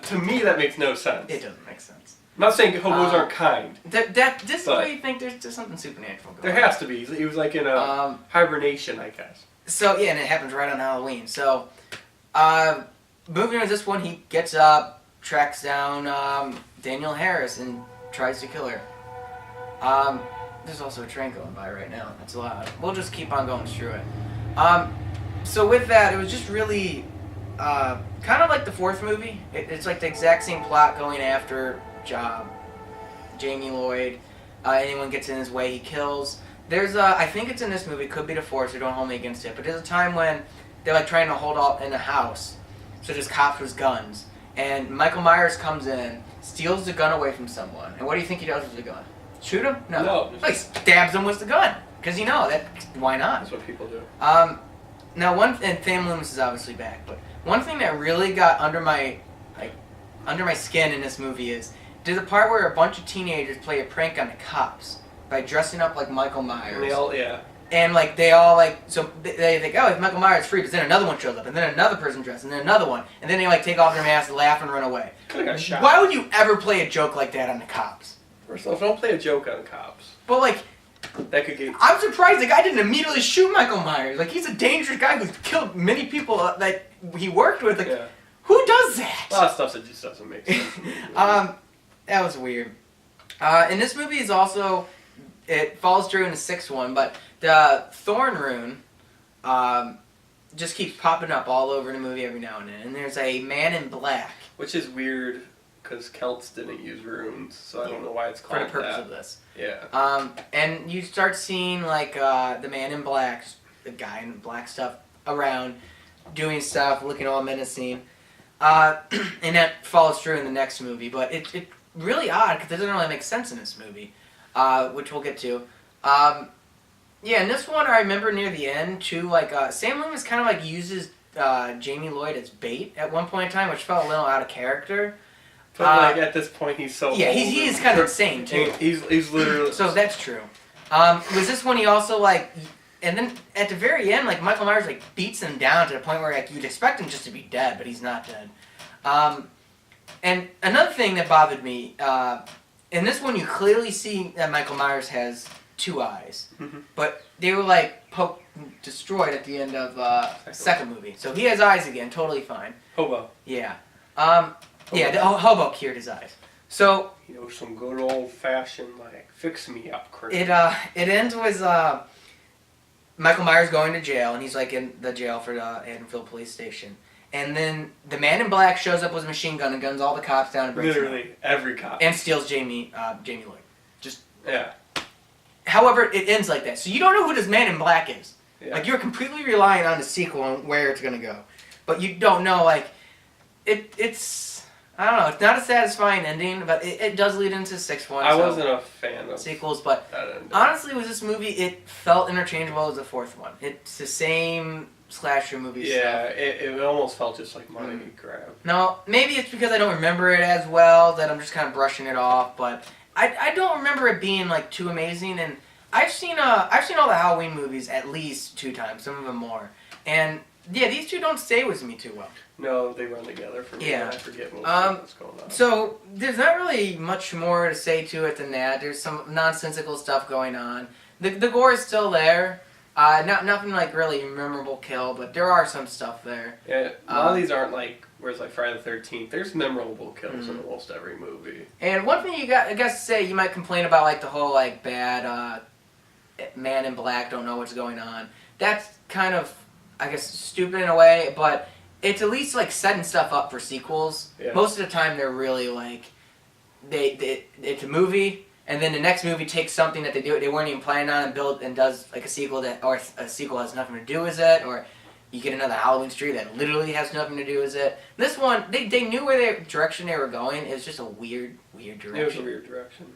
to me, that makes no sense. It doesn't make sense. I'm not saying hobos aren't kind. This is where you think there's something supernatural going on. There has to be. He was, like, in a hibernation, I guess. So, yeah, and it happens right on Halloween. So, moving on to this one, he gets up, tracks down Daniel Harris, and tries to kill her. There's also a train going by right now. That's loud. We'll just keep on going through it. So with that, it was just really kind of like the fourth movie. It's like the exact same plot going after Jamie Lloyd. Anyone gets in his way, he kills. There's I think it's in this movie, could be the fourth, so don't hold me against it, but there's a time when they're like trying to hold up in a house, so there's cops with guns, and Michael Myers comes in, steals the gun away from someone, and what do you think he does with the gun? Shoot him? No. He stabs him with the gun, because why not? That's what people do. Now and Sam Loomis is obviously back, but one thing that really got under my skin in this movie is there's a part where a bunch of teenagers play a prank on the cops by dressing up like Michael Myers. And like they all like, so they think, oh, if Michael Myers is free, but then another one shows up, and then another person dressed, and then another one, and then they like take off their masks, laugh, and run away. Could've got shot. Why would you ever play a joke like that on the cops? First off, don't play a joke on cops. But like, that could get. I'm surprised the guy didn't immediately shoot Michael Myers. Like he's a dangerous guy who's killed many people that he worked with. Like, who does that? A lot of stuff that just doesn't make sense. That was weird. And this movie is also. It falls through in the sixth one, but the Thorn rune just keeps popping up all over the movie every now and then. And there's a man in black. Which is weird, because Celts didn't use runes, so I don't know why it's called that. For the purpose of this. Yeah. And you start seeing, like, the man in black, the guy in black stuff, around, doing stuff, looking all menacing. And that follows through in the next movie, but it really odd because it doesn't really make sense in this movie, which we'll get to. Yeah, and this one I remember near the end too. Like Sam Loomis kind of like uses Jamie Lloyd as bait at one point in time, which felt a little out of character. But like at this point, he's so yeah, old he is kind of insane too. He's literally so that's true. Was this one he also like? And then at the very end, like Michael Myers like beats him down to the point where like you'd expect him just to be dead, but he's not dead. And another thing that bothered me, in this one you clearly see that Michael Myers has 2 eyes, but they were like destroyed at the end of second movie. So he has eyes again, totally fine. Hobo. Yeah. Yeah, the hobo cured his eyes. So some good old fashioned like fix me up crap. it ends with Michael Myers going to jail, and he's like in the jail for the Haddonfield police station. And then the man in black shows up with a machine gun and guns all the cops down and breaks literally every cop. And steals Jamie Lloyd. Just yeah. However, it ends like that. So you don't know who this man in black is. Yeah. Like you're completely relying on the sequel and where it's gonna go. But you don't know like it's I don't know, it's not a satisfying ending, but it does lead into the 6th one. I wasn't a fan of sequels, but that ending. Honestly with this movie it felt interchangeable as the 4th one. It's the same slasher movie yeah, stuff. It almost felt just like money grab. No, maybe it's because I don't remember it as well that I'm just kind of brushing it off, but I don't remember it being like too amazing. And I've seen all the Halloween movies at least 2 times, some of them more. And yeah, these 2 don't stay with me too well. No, they run together for me. Yeah. And I forget what's going on. So there's not really much more to say to it than that. There's some nonsensical stuff going on. The gore is still there. Nothing like really memorable kill, but there are some stuff there. Yeah, a lot of these aren't like, whereas like Friday the 13th, there's memorable kills in almost every movie. And one thing I guess to say, you might complain about like the whole like bad man in black don't know what's going on. That's kind of, I guess, stupid in a way, but it's at least like setting stuff up for sequels. Yeah. Most of the time they're really like, it's a movie. And then the next movie takes something that they weren't even planning on and does like a sequel or a sequel has nothing to do with it, or you get another Halloween Street that literally has nothing to do with it. This one, they knew where direction they were going. It was just a weird direction. It was a weird direction.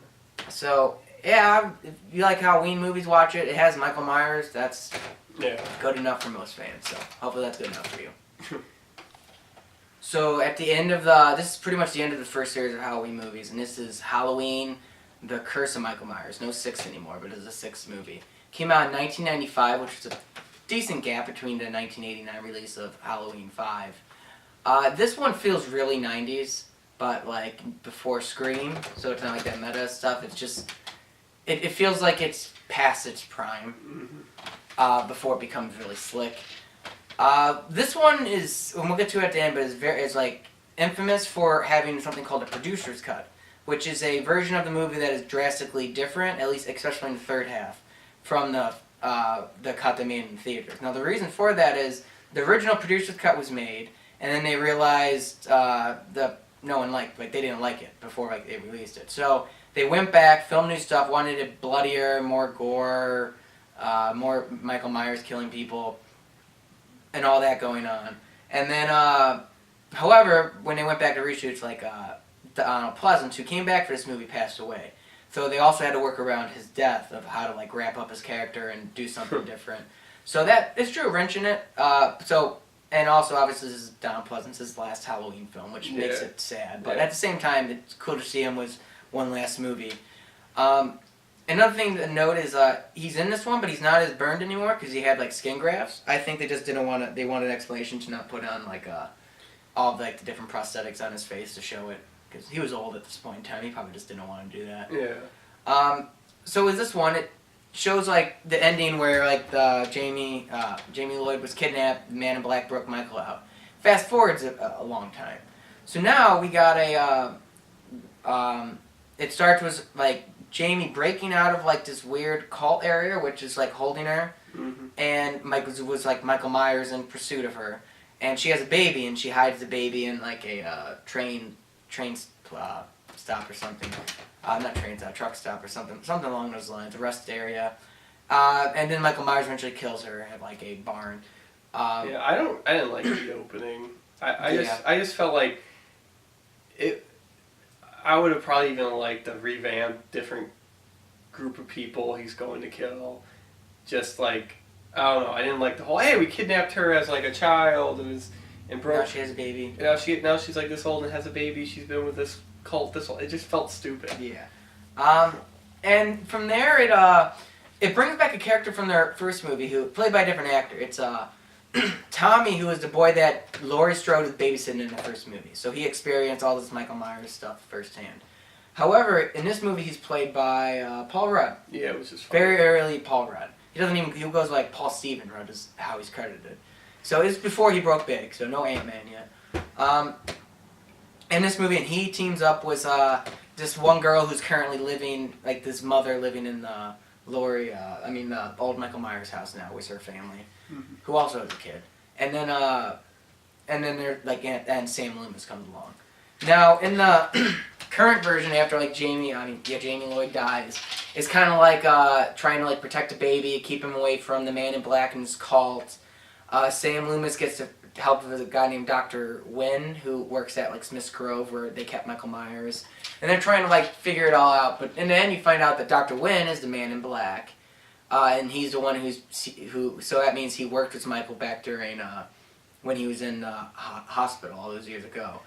So yeah, if you like Halloween movies, watch it. It has Michael Myers. That's good enough for most fans. So hopefully that's good enough for you. So at the end of this is pretty much the end of the first series of Halloween movies, and this is Halloween. The Curse of Michael Myers. No 6 anymore, but it's a 6th movie. Came out in 1995, which is a decent gap between the 1989 release of Halloween 5. This one feels really 90s, but like before Scream, so it's not like that meta stuff. It's just, it feels like it's past its prime before it becomes really slick. This one is, and we'll get to it at the end, but it's like infamous for having something called a producer's cut, which is a version of the movie that is drastically different, at least especially in the 3rd half, from the cut they made in theaters. Now the reason for that is the original producer's cut was made, and then they realized no one they didn't like it before they released it. So they went back, filmed new stuff, wanted it bloodier, more gore, more Michael Myers killing people, and all that going on. And then, however, when they went back to reshoots, Donald Pleasance, who came back for this movie, passed away. So they also had to work around his death of how to wrap up his character and do something different. So that it's true, wrenching it. And also obviously this is Donald Pleasance's last Halloween film, which makes it sad. But at the same time, it's cool to see him with one last movie. Another thing to note is he's in this one, but he's not as burned anymore because he had skin grafts. I think they just didn't want to. They wanted an explanation to not put on all of the different prosthetics on his face to show it. Because he was old at this point in time, he probably just didn't want to do that. Yeah. So with this one, it shows the ending where Jamie Lloyd was kidnapped, the Man in Black broke Michael out. Fast forwards a long time. So now we got it starts with Jamie breaking out of this weird cult area, which is holding her, and Michael was Michael Myers in pursuit of her, and she has a baby, and she hides the baby in a train stop or something. Not train stop, truck stop or something along those lines, a rest area. And then Michael Myers eventually kills her at a barn. I didn't like the opening. I just felt like it. I would have probably even liked a revamped, different group of people he's going to kill. Just like, I don't know, I didn't like the whole, hey, we kidnapped her as like a child and broke. Now she has a baby. Now she's like this old and has a baby. She's been with this cult this whole. It just felt stupid. Yeah. And from there it brings back a character from their first movie who played by a different actor. It's Tommy, who was the boy that Laurie Strode was babysitting in the first movie. So he experienced all this Michael Myers stuff firsthand. However, in this movie he's played by Paul Rudd. Yeah, it was just fun. Very early Paul Rudd. He goes like Paul Stephen Rudd is how he's credited. So it's before he broke big, so no Ant-Man yet. In this movie, and he teams up with this one girl who's currently living, like this mother living in the old Michael Myers house now with her family, who also has a kid. And then they're like, and Sam Loomis comes along. Now in the current version, after like Jamie Lloyd dies, it's kind of like trying to like protect a baby, keep him away from the Man in Black and his cult. Sam Loomis gets to help with a guy named Dr. Wynn, who works at like Smith's Grove, where they kept Michael Myers, and they're trying to like figure it all out. But in the end, you find out that Dr. Wynn is the Man in Black, and he's the one who. So that means he worked with Michael back during when he was in hospital all those years ago,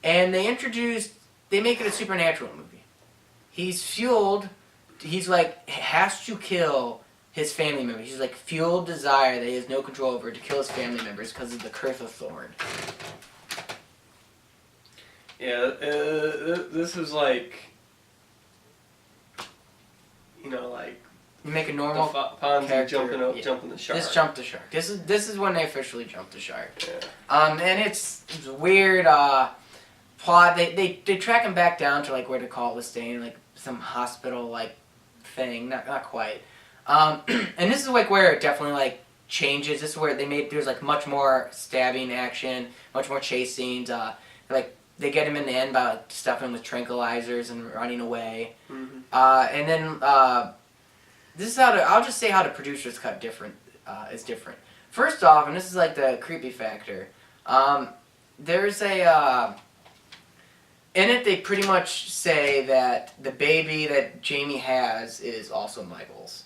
and they make it a supernatural movie. He's fueled. He's like has to kill his family members. He's like fueled desire that he has no control over to kill his family members because of the curse of Thorn. Yeah, this is like, like you make a normal Ponzi jumping the shark. This jumped the shark. This is when they officially jumped the shark. Yeah. And it's a weird plot. They track him back down to like where the cult was staying, like some hospital like thing. Not quite. And this is like where it definitely like changes. This is where there's like much more stabbing action, much more chase scenes. Like they get him in the end by like, stuffing him with tranquilizers and running away. Mm-hmm. And then this is I'll just say how the producer's cut is different. First off, and this is like the creepy factor. There's a in it they pretty much say that the baby that Jamie has is also Michael's.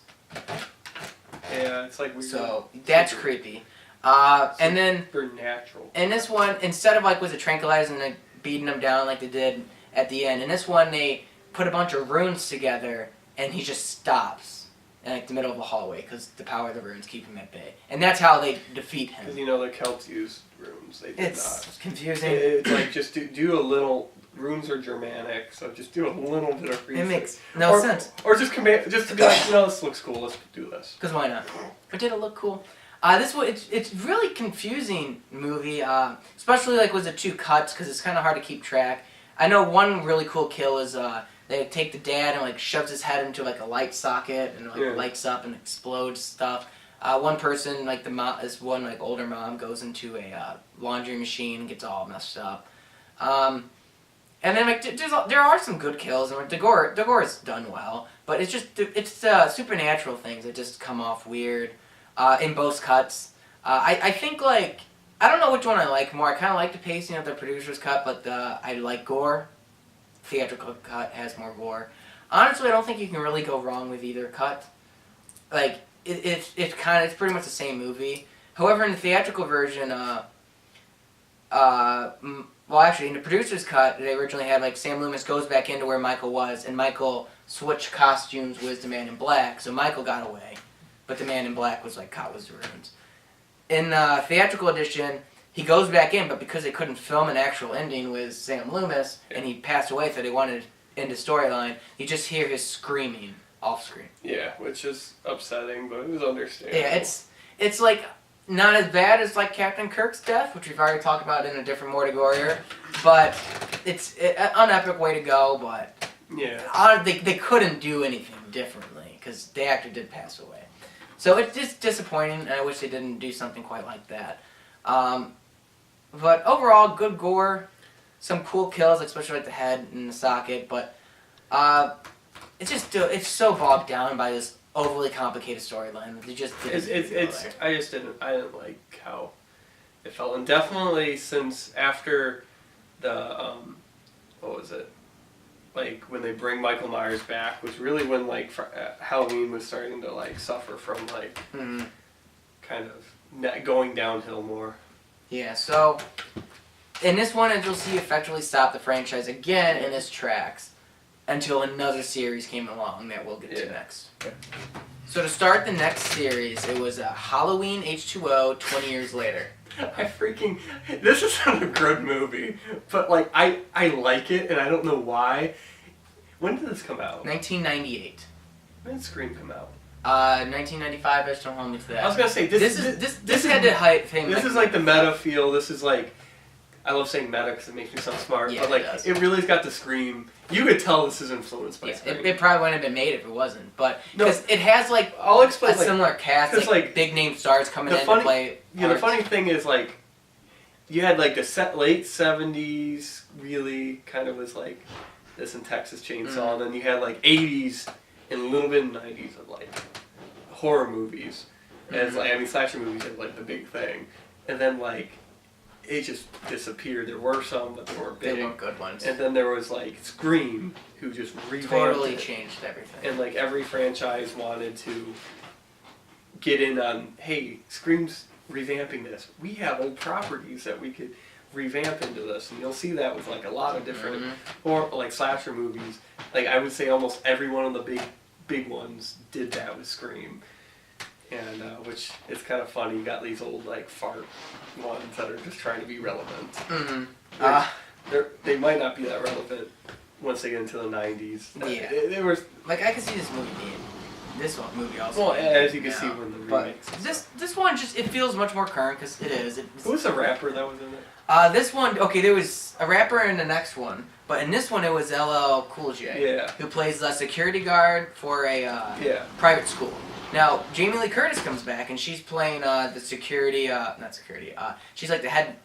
Yeah, it's like weird. So that's creepy. And then supernatural. In this one, instead of like with the tranquilizers and like beating him down like they did at the end, in this one they put a bunch of runes together and he just stops in like the middle of the hallway because the power of the runes keep him at bay, and that's how they defeat him. Because the Celts used runes, they did not. It's confusing. It's like just do a little. Runes are Germanic, so just do a little bit of research. It makes no sense. Or just to be like, this looks cool, let's do this. Because why not? But did it look cool? It's really confusing movie, especially like with the two cuts, because it's kind of hard to keep track. I know one really cool kill is they take the dad and like shoves his head into like a light socket and like lights up and explodes stuff. One person, like this one like older mom, goes into a laundry machine and gets all messed up. And then like there are some good kills, and the gore is done well, but it's supernatural things that just come off weird in both cuts. I think like I don't know which one I like more. I kind of like the pacing of the producer's cut, but I like gore. Theatrical cut has more gore. Honestly, I don't think you can really go wrong with either cut. Like it's pretty much the same movie. However, in the theatrical version, well, actually, in the producer's cut, they originally had, like, Sam Loomis goes back into where Michael was, and Michael switched costumes with the Man in Black, so Michael got away, but the Man in Black was, like, caught with the ruins. In the theatrical edition, he goes back in, but because they couldn't film an actual ending with Sam Loomis, and he passed away, so they wanted to end the storyline, you just hear his screaming off-screen. Yeah, which is upsetting, but it was understandable. Yeah, it's like... not as bad as like Captain Kirk's death, which we've already talked about in a different More The Gorier, but it's an epic way to go. But yeah, they couldn't do anything differently because the actor did pass away. So it's just disappointing, and I wish they didn't do something quite like that. But overall, good gore, some cool kills, especially like the head and the socket. But it's so bogged down by this overly complicated storyline. They just I didn't like how it felt, and definitely since after the what was it, like when they bring Michael Myers back was really when like Halloween was starting to like suffer from like kind of going downhill more. Yeah, so in this one, you'll see effectively stop the franchise again in its tracks until another series came along that we'll get to next. Okay. So to start the next series, it was Halloween H2O 20 years later. This is not a good movie, but like I like it and I don't know why. When did this come out? 1998. When did Scream come out? 1995ish. Don't hold me to that. I was gonna say this had to hype thing. This is like the meta feel. This is like, I love saying meta because it makes me sound smart. Yeah, but like it really's got the Scream. You could tell this is influenced by Scream. It probably wouldn't have been made if it wasn't. But because it has like I'll explain, a similar cast, like big name stars coming in to play. Yeah, the funny thing is like, you had like the late 70s really kind of was like this in Texas Chainsaw, and then you had like 80s and a little bit in 90s of like horror movies. As like, I mean, slasher movies had like the big thing, and then like it just disappeared. There were some, but they weren't big. They weren't good ones. And then there was like Scream, who just revamped totally changed everything. And like every franchise wanted to get in on, hey, Scream's revamping this. We have old properties that we could revamp into this, and you'll see that with like a lot of different or like slasher movies. Like I would say almost every one of the big ones did that with Scream. And which is kind of funny. You got these old like fart ones that are just trying to be relevant. They might not be that relevant once they get into the 90s. Yeah, there was like I could see this movie being this one movie also. Well, as you can see when the remakes. This one just it feels much more current because it is. Who was the rapper that was in it? This one, okay, there was a rapper in the next one, but in this one it was LL Cool J, who plays the security guard for a private school. Now, Jamie Lee Curtis comes back, and she's playing the security, she's like the head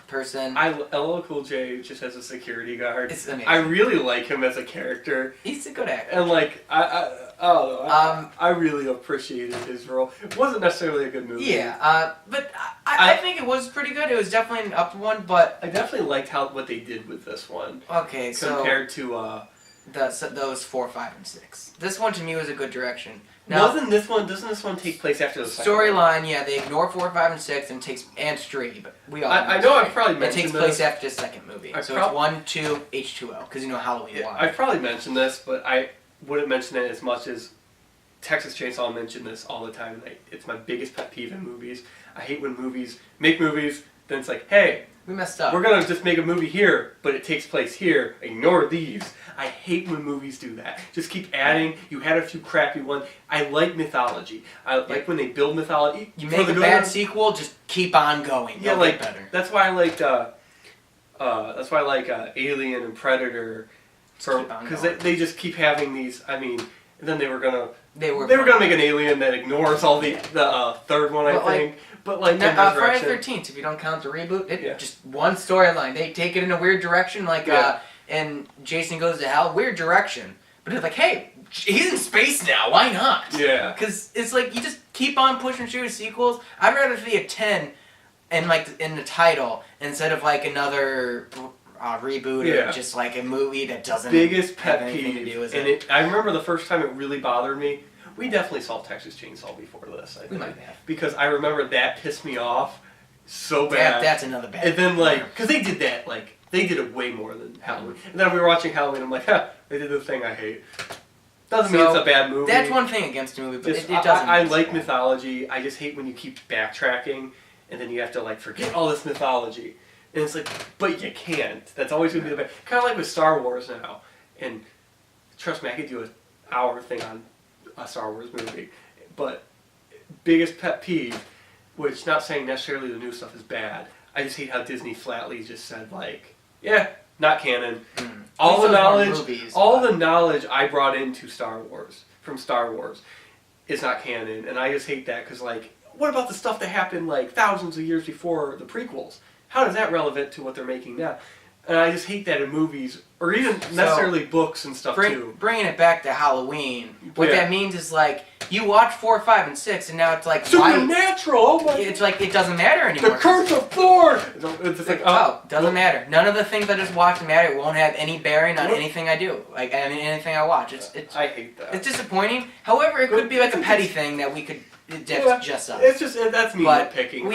person. LL Cool J just as a security guard. It's amazing. I really like him as a character. He's a good actor. And like, I really appreciated his role. It wasn't necessarily a good movie. Yeah, but I think it was pretty good. It was definitely an up one, but I definitely liked what they did with this one. Okay, compared to those 4, 5, and 6. This one to me was a good direction. Now, doesn't this one take place after the storyline? Yeah, they ignore 4, 5, and 6 and Stray, but we all. I know I've probably mentioned this. It takes place after the second movie, so it's 1, 2, H2O, because you know Halloween. Yeah, I've probably mentioned this, but I wouldn't mention it as much as Texas Chainsaw mentioned this all the time. It's my biggest pet peeve in movies. I hate when movies make movies, then it's like, hey, we messed up. We're gonna just make a movie here, but it takes place here. Ignore these. I hate when movies do that. Just keep adding. You had a few crappy ones. I like mythology. I like when they build mythology. You make a bad sequel, just keep on going. Yeah, like better. That's why I liked. That's why I like Alien and Predator, because they just keep having these. I mean, and then they were gonna make an Alien that ignores all the third one, I think. But like Friday the 13th, if you don't count the reboot, just one storyline. They take it in a weird direction, like and Jason Goes to Hell, weird direction. But it's like, hey, he's in space now. Why not? Yeah. Because it's like you just keep on pushing through sequels. I'd rather see a 10 and like in the title instead of like another reboot or just like a movie that doesn't have anything to do with it. I remember the first time it really bothered me. We definitely saw Texas Chainsaw before this, I think. We might have. Because I remember that pissed me off so bad. That's another bad And then, like, because they did that, like, they did it way more than Halloween. And then we were watching Halloween, I'm like, they did the thing I hate. Doesn't mean it's a bad movie. That's one thing against a movie, but it doesn't. I like mythology. I just hate when you keep backtracking, and then you have to, like, forget all this mythology. And it's like, but you can't. That's always going to be the bad. Kind of like with Star Wars now. And trust me, I could do an hour thing on a Star Wars movie, but biggest pet peeve, which not saying necessarily the new stuff is bad, I just hate how Disney flatly just said like, yeah, not canon. All the knowledge I brought into Star Wars from Star Wars is not canon, and I just hate that because like, what about the stuff that happened like thousands of years before the prequels? How is that relevant to what they're making now? And I just hate that in movies or even necessarily books and stuff too. Bringing it back to Halloween, what Yeah. that means is like you watch 4, 5, and 6, and now it's like Supernatural. Oh my! It's like it doesn't matter anymore. The Curse of Thor. It's just like doesn't matter. None of the things I just watched matter. It won't have any bearing on anything I do. Like I mean, anything I watch. I hate that. It's disappointing. However, it could be like a petty thing that we could just us. It's just that's me nitpicking.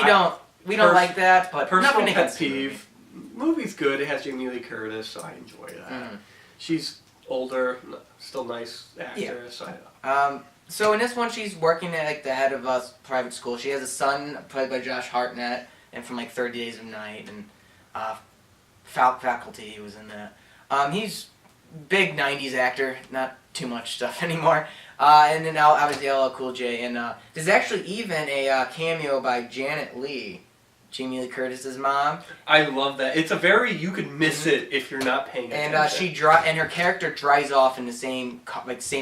We don't like that, but personal nothing pet against the peeve. Movie's good. It has Jamie Lee Curtis, so I enjoy that. She's older, still nice actress. Yeah. So in this one, she's working at like the head of a private school. She has a son played by Josh Hartnett, and from like 30 Days of Night, and Faculty. He was in that. He's big '90s actor. Not too much stuff anymore. And then now obviously LL Cool J, and there's actually even a cameo by Janet Leigh, Jamie Lee Curtis's mom. I love that. It's a very you could miss it if you're not paying attention. And and her character drives off in the same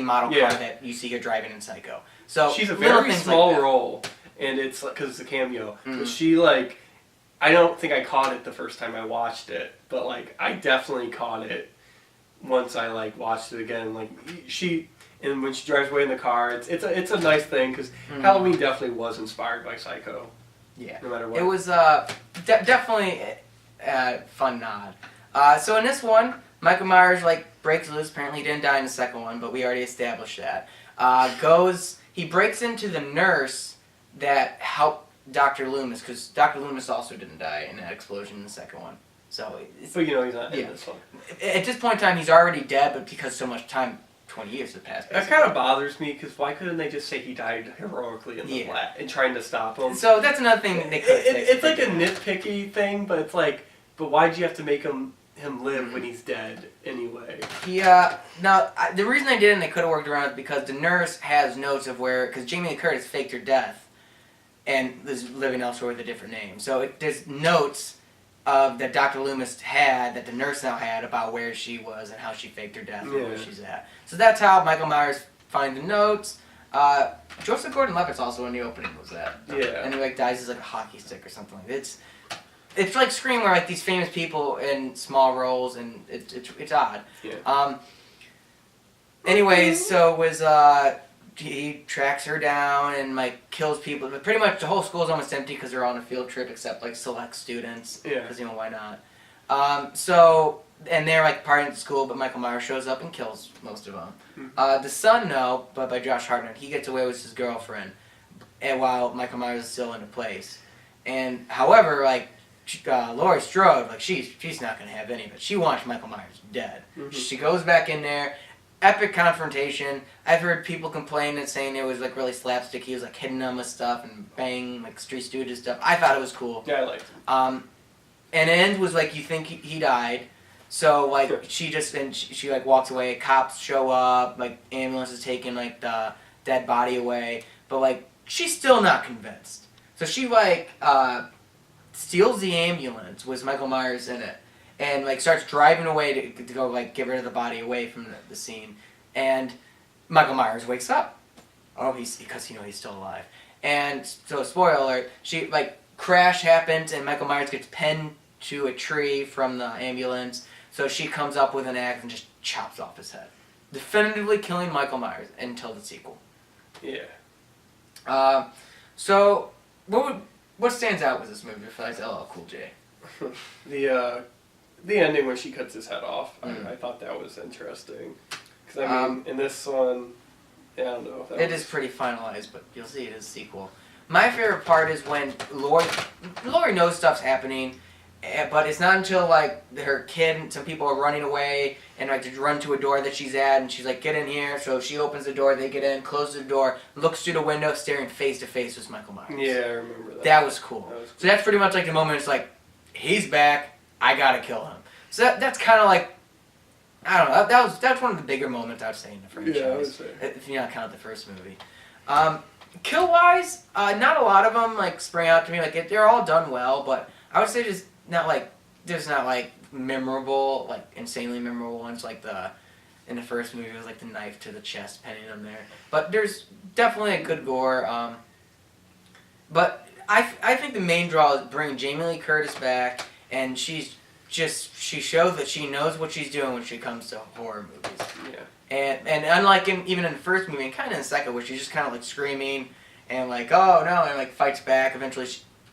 model car that you see her driving in Psycho. So she's a very small role, and it's because it's a cameo. But she I don't think I caught it the first time I watched it, but I definitely caught it once I watched it again. And when she drives away in the car, it's a nice thing because Halloween definitely was inspired by Psycho. Yeah, no matter what. It was definitely a fun nod. So in this one, Michael Myers breaks loose. Apparently, he didn't die in the second one, but we already established that. He breaks into the nurse that helped Dr. Loomis, because Dr. Loomis also didn't die in that explosion in the second one. So, but he's not in this one. At this point in time, he's already dead, but because so much time, 20 years have passed. That kind of bothers me, because why couldn't they just say he died heroically in the flat and trying to stop him? So that's another thing that they could fix. It's like a nitpicky thing, but it's but why'd you have to make him live when he's dead anyway? Yeah. Now, the reason they did it and they could have worked around it because the nurse has notes of because Jamie Lee Curtis faked her death and is living elsewhere with a different name. So there's notes that Dr. Loomis had, that the nurse now had, about where she was and how she faked her death and where she's at. So that's how Michael Myers finds the notes. Joseph Gordon-Levitt's also in the opening, was that? Yeah. And he dies as a hockey stick or something. It's like Scream, where these famous people in small roles, and it's odd. Yeah. Anyways, so it was he tracks her down and kills people. But pretty much the whole school is almost empty because they're all on a field trip except select students. Yeah. Because why not? And they're partying at school, but Michael Myers shows up and kills most of them. The son, though, but by Josh Hartnett, he gets away with his girlfriend, and while Michael Myers is still in place. And however, Laurie Strode, she's not gonna have any of it. She wants Michael Myers dead. She goes back in there. Epic confrontation. I've heard people complain and saying it was really slapstick. He was hitting them with stuff and bang Street Stooges stuff. I thought it was cool. Yeah, I liked it. And the end was you think he died. So she walks away. Cops show up. Ambulance is taking the dead body away. But she's still not convinced. So she steals the ambulance with Michael Myers in it. And starts driving away to go get rid of the body away from the scene, and Michael Myers wakes up. Oh, because he's still alive. And so spoiler alert, she crash happens and Michael Myers gets pinned to a tree from the ambulance. So she comes up with an axe and just chops off his head, definitively killing Michael Myers until the sequel. Yeah. So what stands out with this movie besides LL Cool J? The ending when she cuts his head off, I thought that was interesting. Because, in this one, I don't know. It is pretty finalized, but you'll see it as a sequel. My favorite part is when Laurie knows stuff's happening, but it's not until, her kid and some people are running away and, to run to a door that she's at, and she's get in here. So she opens the door, they get in, closes the door, looks through the window, staring face to face with Michael Myers. Yeah, I remember that. That was cool. So that's pretty much the moment it's he's back. I gotta kill him. So that's kind of I don't know. That's one of the bigger moments I'd say in the franchise. Yeah, I would say. If you not count the first movie. Kill wise, not a lot of them spring out to me. They're all done well, but I would say there's not memorable, insanely memorable ones in the first movie. It was the knife to the chest, pinning him there. But there's definitely a good gore. But I think the main draw is bringing Jamie Lee Curtis back. And she's she shows that she knows what she's doing when she comes to horror movies. Yeah. And unlike even in the first movie, and kind of in the second, where she's just kind of like screaming and like, oh no, and like fights back. Eventually,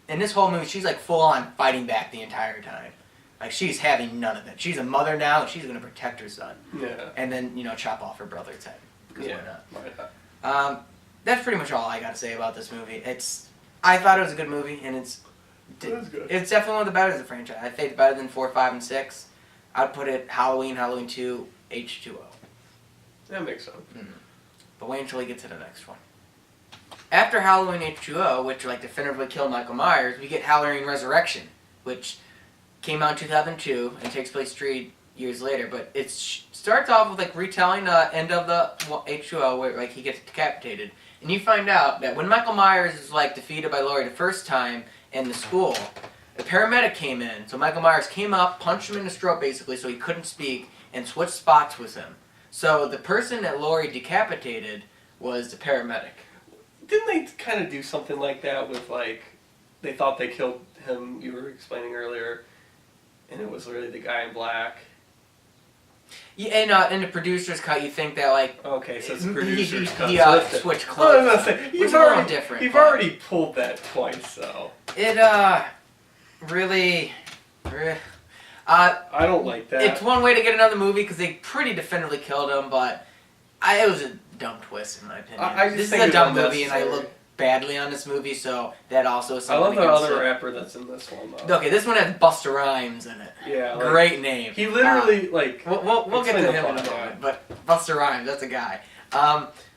in this whole movie, she's like full on fighting back the entire time. Like she's having none of it. She's a mother now, and she's gonna protect her son. Yeah. And then chop off her brother's head. Because Yeah. why not? That's pretty much all I got to say about this movie. I thought it was a good movie, and it's good. It's definitely one of the better of the franchise. I think it's better than 4, 5, and 6. I'd put it Halloween, Halloween 2, H2O. That makes sense. Mm-hmm. But wait until we get to the next one. After Halloween H2O, which like definitively killed Michael Myers, we get Halloween Resurrection, which came out in 2002 and takes place 3 years later. But it starts off with like retelling the end of the H2O where like he gets decapitated, and you find out that when Michael Myers is like defeated by Laurie the first time in the school, a paramedic came in. So Michael Myers came up, punched him in the throat basically, so he couldn't speak, and switched spots with him. So the person that Laurie decapitated was the paramedic. Didn't they kind of do something like that with like, they thought they killed him, you were explaining earlier, and it was really the guy in black? Yeah, and in the producer's cut, you think that like okay, so it's the producer's cut. He So switched I clothes. was gonna say, Which a little different. You've but already pulled that twice, though. It really. I don't like that. It's one way to get another movie because they pretty definitively killed him, but it was a dumb twist in my opinion. I just this think is a it's dumb movie, and I unnecessary. look badly on this movie, so that also is I something love the against other it. rapper that's in this one, though. Okay, this one has Busta Rhymes in it. Yeah. Like, Great name. He literally, like... We'll get to explain him in the a plot, moment, but Busta Rhymes, that's a guy.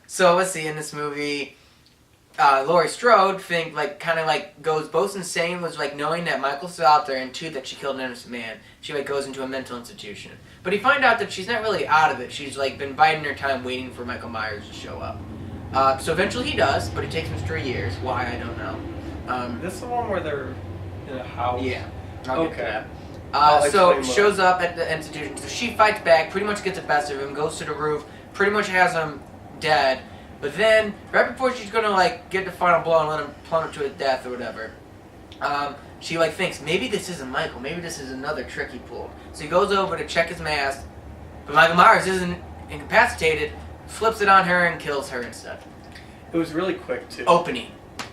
So let's see, in this movie, Laurie Strode kind of goes both insane was like knowing that Michael's still out there, and two, that she killed an innocent man. She like goes into a mental institution. But he find out that she's not really out of it. She's like been biding her time waiting for Michael Myers to show up. So eventually he does, but it takes him 3 years. Why, I don't know. This is the one where they're in a house? Yeah. I'll get to Okay. that. So shows up at the institution. So she fights back, pretty much gets the best of him, goes to the roof, pretty much has him dead. But then, right before she's gonna like get the final blow and let him plummet to his death or whatever, she like thinks maybe this isn't Michael, maybe this is another trick he pulled. So he goes over to check his mask, but Michael Myers isn't incapacitated, flips it on her and kills her instead. It was really quick, too. Opening.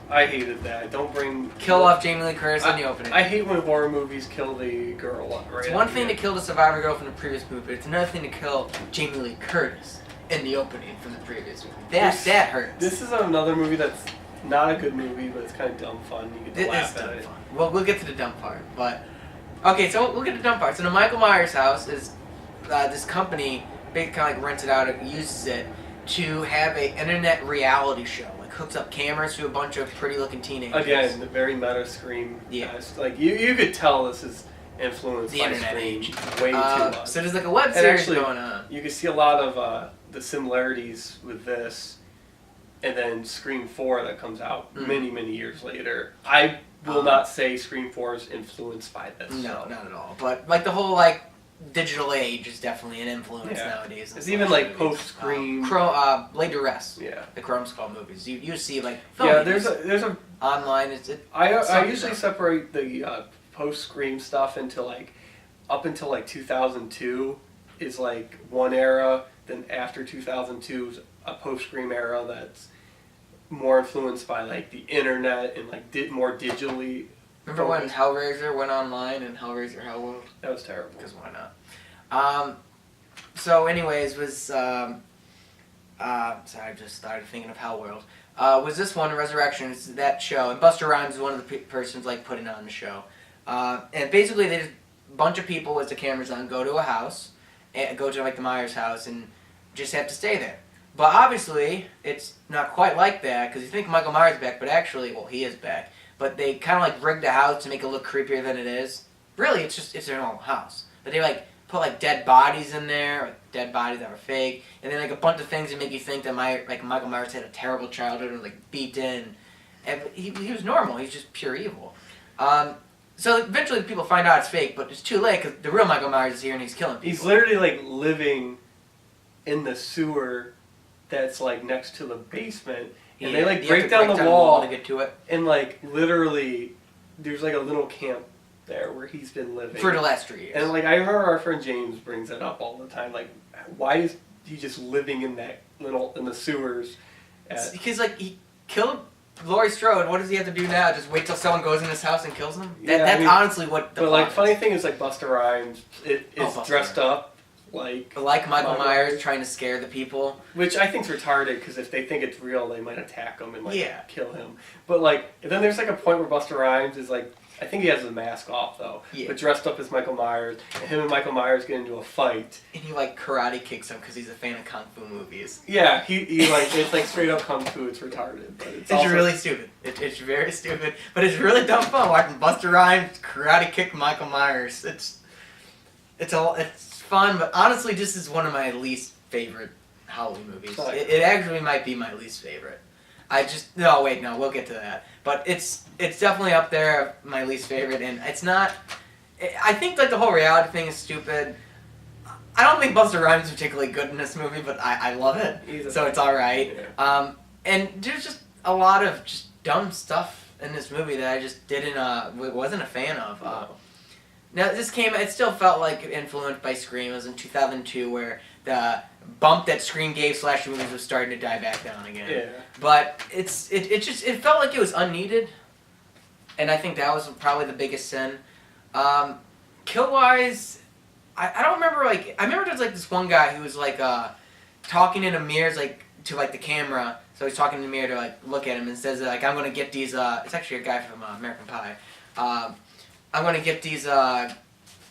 I hated that. Don't bring... Kill off Jamie Lee Curtis in the opening. I hate when horror movies kill the girl right. It's one thing to kill the survivor girl from the previous movie, but it's another thing to kill Jamie Lee Curtis in the opening from the previous movie. That hurts. This is another movie that's not a good movie, but it's kind of dumb fun. You get to laugh at it. Fun. Well, we'll get to the dumb part, but... Okay, so we'll get to the dumb part. So the Michael Myers house is... this company, they kind of like rents it out and uses it to have a internet reality show. Like hooks up cameras to a bunch of pretty looking teenagers. Again, the very meta Scream. Yeah. Like you could tell this is influenced The by internet Scream age. way too much. So there's like a web And series actually, going on. You can see a lot of the similarities with this, and then Scream 4 that comes out many years later. I will not say Scream 4 is influenced by this. No, not at all. But like the whole like digital age is definitely an influence nowadays. It's even like post-Scream. Lay Duress. Yeah. The Chrome Skull movies. You see like there's a online. I usually separate the post-Scream stuff into like up until like 2002 is like one era. Then after 2002 is a post-Scream era that's more influenced by like the internet and like more digitally. Remember when Hellraiser went online and Hellraiser Hellworld? That was terrible. Because why not? So anyways, was... sorry, I just started thinking of Hellworld. Was this one, Resurrection, it's that show. And Busta Rhymes is one of the persons like putting on the show. And basically, they just, a bunch of people with the cameras on go to a house, and go to like the Myers house, and just have to stay there. But obviously, it's not quite like that, because you think Michael Myers is back, but actually, well, he is back. But they kind of like rigged the house to make it look creepier than it is. Really, it's their normal house. But they like put like dead bodies in there, like dead bodies that were fake, and then like a bunch of things that make you think that Michael Myers had a terrible childhood or like beaten. And he was normal. He's just pure evil. So eventually people find out it's fake, but it's too late because the real Michael Myers is here and he's killing people. He's literally like living in the sewer that's like next to the basement. And they like break down the wall to get to it. And like literally there's like a little camp there where he's been living for the last 3 years. And like I remember our friend James brings it up all the time. Like, why is he just living in the sewers? Because like he killed Laurie Strode. What does he have to do now? Just wait till someone goes in his house and kills him? That's honestly what the But plot like, funny thing is like Busta Rhymes is dressed up like Michael Myers trying to scare the people. Which I think's retarded because if they think it's real, they might attack him and like kill him. But like, and then there's like a point where Busta Rhymes is like, I think he has the mask off though, but dressed up as Michael Myers, and him and Michael Myers get into a fight. And he like karate kicks him because he's a fan of kung fu movies. Yeah, he like it's like straight up kung fu. It's retarded, but it's also really stupid. It's very stupid, but it's really dumb fun watching Busta Rhymes karate kick Michael Myers. It's fun, but honestly, this is one of my least favorite Halloween movies. It actually might be my least favorite. We'll get to that. But it's definitely up there, my least favorite, and it's not. I think like the whole reality thing is stupid. I don't think Busta Rhymes is particularly good in this movie, but I love it, so it's all right. Yeah. And there's just a lot of just dumb stuff in this movie that I just wasn't a fan of. Now it still felt like influenced by Scream. It was in 2002 where the bump that Scream gave slasher movies was starting to die back down again. Yeah. But it felt like it was unneeded, and I think that was probably the biggest sin. Kill wise, I don't remember I remember there's like this one guy who was like talking in a mirror like to like the camera. So he's talking in the mirror to like look at him and says like I'm gonna get these. It's actually a guy from American Pie. I'm gonna get these like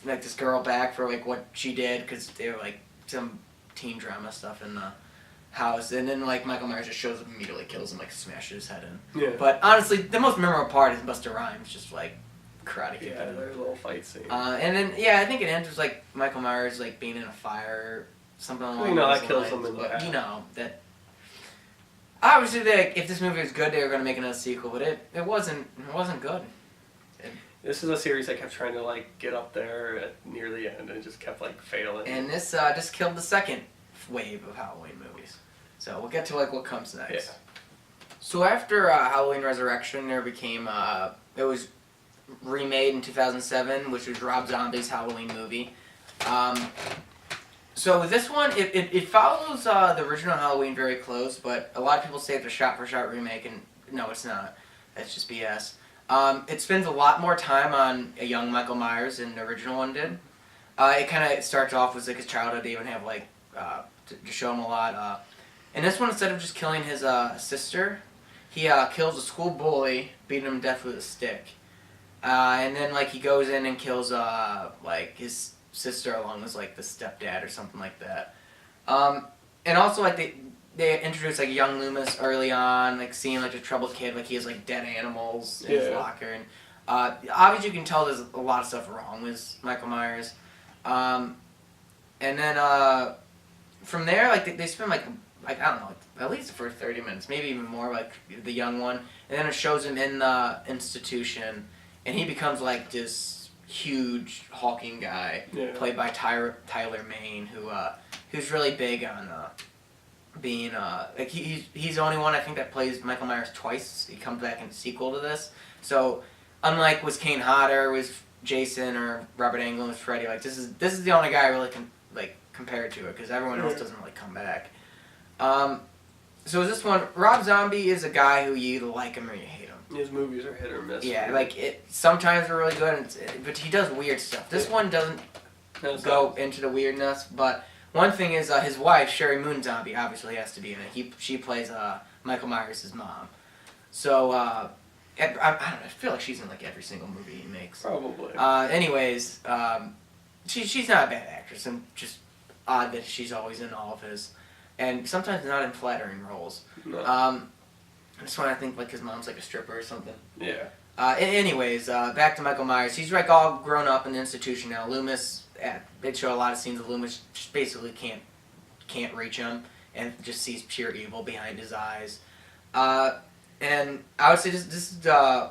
this girl back for like what she did because they were like some teen drama stuff in the house, and then like Michael Myers just shows up and immediately kills him, like smashes his head in. Yeah. But honestly, the most memorable part is Busta Rhymes just like karate kicking him. There's a little fight scene. And then I think it ends with like Michael Myers like being in a fire, something along those lines. That kills him in the But past. that. Obviously, if this movie was good, they were gonna make another sequel, but it wasn't good. This is a series that kept trying to like get up there near the end and just kept like failing. And this just killed the second wave of Halloween movies. So we'll get to like what comes next. Yeah. So after Halloween Resurrection, there became it was remade in 2007, which was Rob Zombie's Halloween movie. So this one, it follows the original Halloween very close, but a lot of people say it's a shot-for-shot remake, and no, it's not. That's just BS. It spends a lot more time on a young Michael Myers than the original one did. It kind of starts off with like his childhood. They even have like to show him a lot. And this one, instead of just killing his sister, he kills a school bully, beating him to death with a stick. And then like he goes in and kills like his sister along with like the stepdad or something like that. And also like they introduce like young Loomis early on, like seeing like a troubled kid, like he has like dead animals in his locker, and obviously you can tell there's a lot of stuff wrong with Michael Myers. And then from there, like they spend like I don't know, at least for 30 minutes, maybe even more, like the young one, and then it shows him in the institution, and he becomes like this huge hulking guy, played by Tyler Mane, who's really big on being like he's the only one I think that plays Michael Myers twice. He comes back in the sequel to this. So unlike was Kane Hodder with Jason or Robert Englund with Freddy, like this is the only guy I really can like compare it to it because everyone else doesn't really come back. So this one, Rob Zombie is a guy who you either like him or you hate him. His movies are hit or miss. Yeah, like sometimes they're really good, but he does weird stuff. This one doesn't go into the weirdness, but one thing is his wife, Sherry Moon Zombie, obviously has to be in it. She plays Michael Myers' mom. So I don't know, I feel like she's in like every single movie he makes. Probably. Anyways, she's not a bad actress, and just odd that she's always in all of his, and sometimes not in flattering roles. No. That's why I think like his mom's like a stripper or something. Yeah. Anyways, back to Michael Myers. He's like all grown up in the institution now. Loomis, they show a lot of scenes of Loomis just basically can't reach him and just sees pure evil behind his eyes. And I would say this is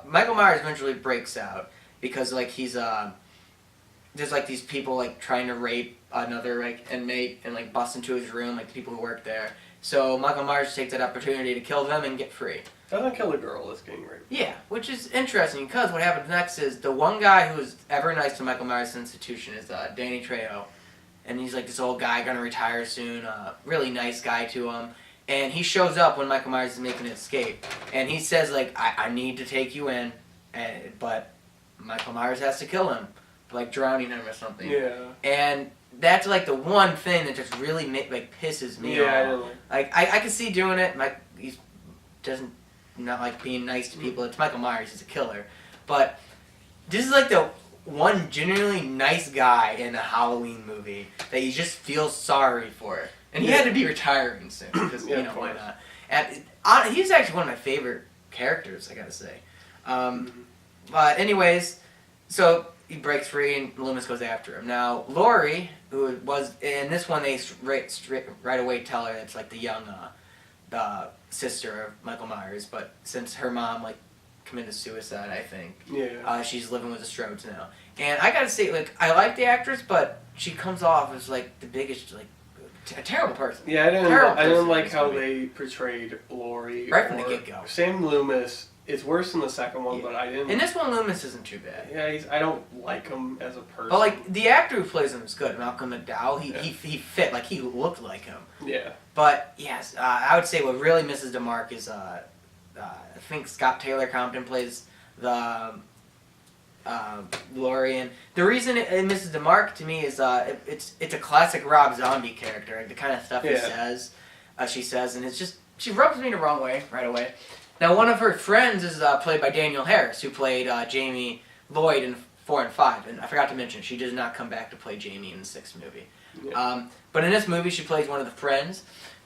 Michael Myers eventually breaks out because like he's there's like these people like trying to rape another like inmate and like bust into his room, like the people who work there. So Michael Myers takes that opportunity to kill them and get free. Doesn't kill a girl that's getting raped. Yeah, which is interesting because what happens next is the one guy who is ever nice to Michael Myers' institution is Danny Trejo. And he's like this old guy gonna retire soon, really nice guy to him. And he shows up when Michael Myers is making an escape. And he says like, I need to take you in, but Michael Myers has to kill him. Like drowning him or something. Yeah. And that's like the one thing that just really pisses me off. I know. Like I can see doing it. He doesn't not like being nice to people. It's Michael Myers. He's a killer. But this is like the one genuinely nice guy in a Halloween movie that you just feel sorry for. And he had to be retiring soon because why not? And he's actually one of my favorite characters. I gotta say. But anyways, so he breaks free and Loomis goes after him. Now, Laurie, who was in this one, they right away tell her it's like the young sister of Michael Myers, but since her mom committed suicide, I think, she's living with the Strodes now. And I gotta say, I like the actress, but she comes off as the biggest a terrible person. Yeah, I didn't like how they portrayed Laurie. Right from the get-go. Sam Loomis. It's worse than the second one, but I didn't. In this one, Loomis isn't too bad. Yeah, I don't like him as a person. But the actor who plays him is good, Malcolm McDowell. He fit, he looked like him. Yeah. But yes, I would say what really misses the mark is I think Scott Taylor Compton plays the Laurie, and the reason it misses the mark to me is it's a classic Rob Zombie character, the kind of stuff she says, and it's just she rubs me the wrong way right away. Now, one of her friends is played by Danielle Harris, who played Jamie Lloyd in 4 and 5. And I forgot to mention, she does not come back to play Jamie in the 6th movie. Yeah. But in this movie, she plays one of the friends,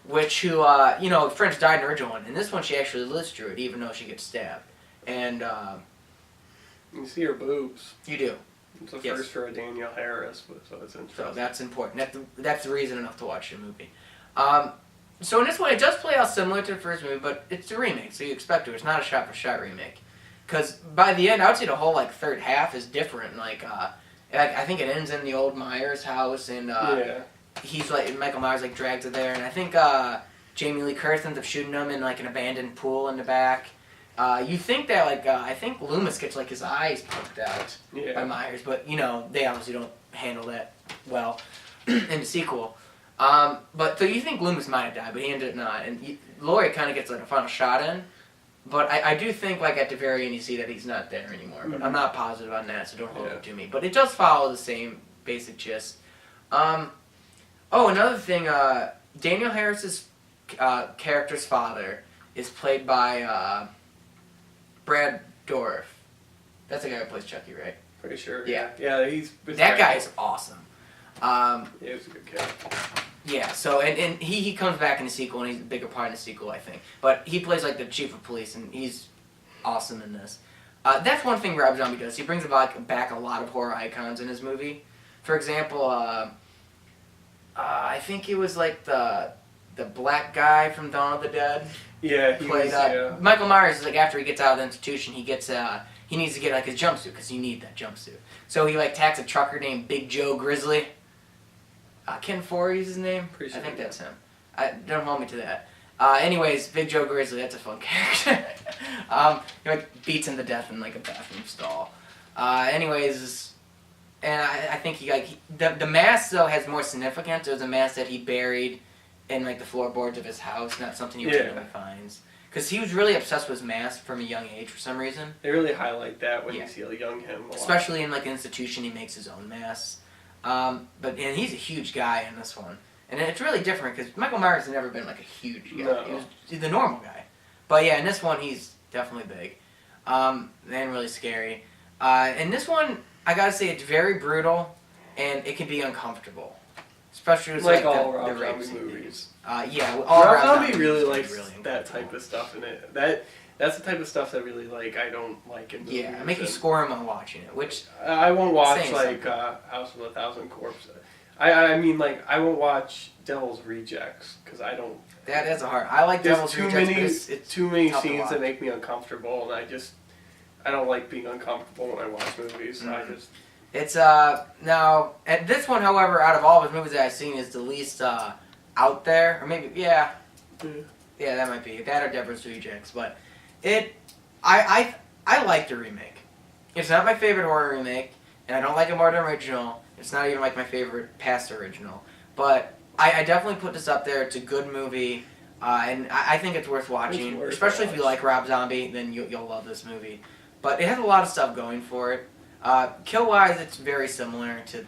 friends died in the original one. In this one, she actually lives through it, even though she gets stabbed. And you see her boobs. You do. It's the first for a Danielle Harris, so it's interesting. So that's important. That's the reason enough to watch the movie. So in this one, it does play out similar to the first movie, but it's a remake, so you expect it. It's not a shot-for-shot remake. Because by the end, I would say the whole third half is different. I think it ends in the old Myers house, and he's Michael Myers drags her there, and I think Jamie Lee Curtis ends up shooting him in an abandoned pool in the back. You think that I think Loomis gets his eyes poked out by Myers, but they obviously don't handle that well in the sequel. But so you think Loomis might have died, but he ended up not. And Laurie kind of gets a final shot in, but I do think at the very end you see that he's not there anymore. But I'm not positive on that, so don't hold it to me. But it does follow the same basic gist. Another thing, Danielle Harris's character's father is played by Brad Dourif. That's the guy who plays Chucky, right? Pretty sure. Yeah. Yeah, that guy is awesome. Yeah, he was a good kid. Yeah, so, and he comes back in the sequel, and he's a bigger part in the sequel, I think. But he plays, the chief of police, and he's awesome in this. That's one thing Rob Zombie does. He brings back a lot of horror icons in his movie. For example, I think it was, the black guy from Dawn of the Dead. Yeah, Michael Myers is, after he gets out of the institution, he needs to get, his jumpsuit, because you need that jumpsuit. So he, tacks a trucker named Big Joe Grizzly. Ken Forey is his name? Pretty sure. I think that's him. Don't hold me to that. Anyways, Big Joe Grizzly, that's a fun character. He beats him to death in a bathroom stall. Anyways, and I think the mask though has more significance. It was a mask that he buried in the floorboards of his house, not something he randomly finds. Because he was really obsessed with his mask from a young age for some reason. They really highlight that when you see a young him. Especially in an institution, he makes his own masks. And he's a huge guy in this one. And it's really different because Michael Myers has never been a huge guy. No. He's the normal guy. But yeah, in this one he's definitely big. And really scary. In this one, I gotta say it's very brutal and it can be uncomfortable. Especially with all the Rob rape Zombie movies. Rob Zombie really likes that type of stuff in it. That's the type of stuff that really I don't like in movies. Yeah, make you squirm on watching it, which I won't watch House of a Thousand Corpses. I mean I won't watch Devil's Rejects because I don't. That's a hard. I like Devil's Rejects. It's too many scenes that make me uncomfortable, and I don't like being uncomfortable when I watch movies. Mm-hmm. It's now and this one, however, out of all of his movies that I've seen, is the least out there, or maybe yeah, that might be that or Devil's Rejects, but. I like the remake. It's not my favorite horror remake, and I don't like it more than original. It's not even like my favorite past original. But I definitely put this up there. It's a good movie, and I think it's worth watching. It's worth Especially if you like Rob Zombie, then you'll love this movie. But it has a lot of stuff going for it. Kill-wise, it's very similar to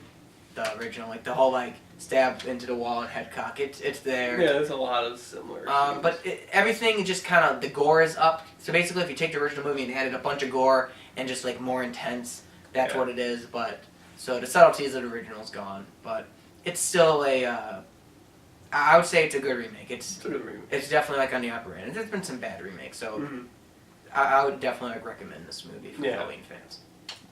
the original. Like the whole like stab into the wall and head cock. It's there. Yeah, there's a lot of similar. But everything just kind of the gore is up. So basically, if you take the original movie and added a bunch of gore and just like more intense, that's what it is. But so the subtleties of the original is gone. But it's still a. I would say it's a good remake. It's a good remake. It's definitely like on the upper end. There's been some bad remakes, so I would definitely like recommend this movie for Halloween fans.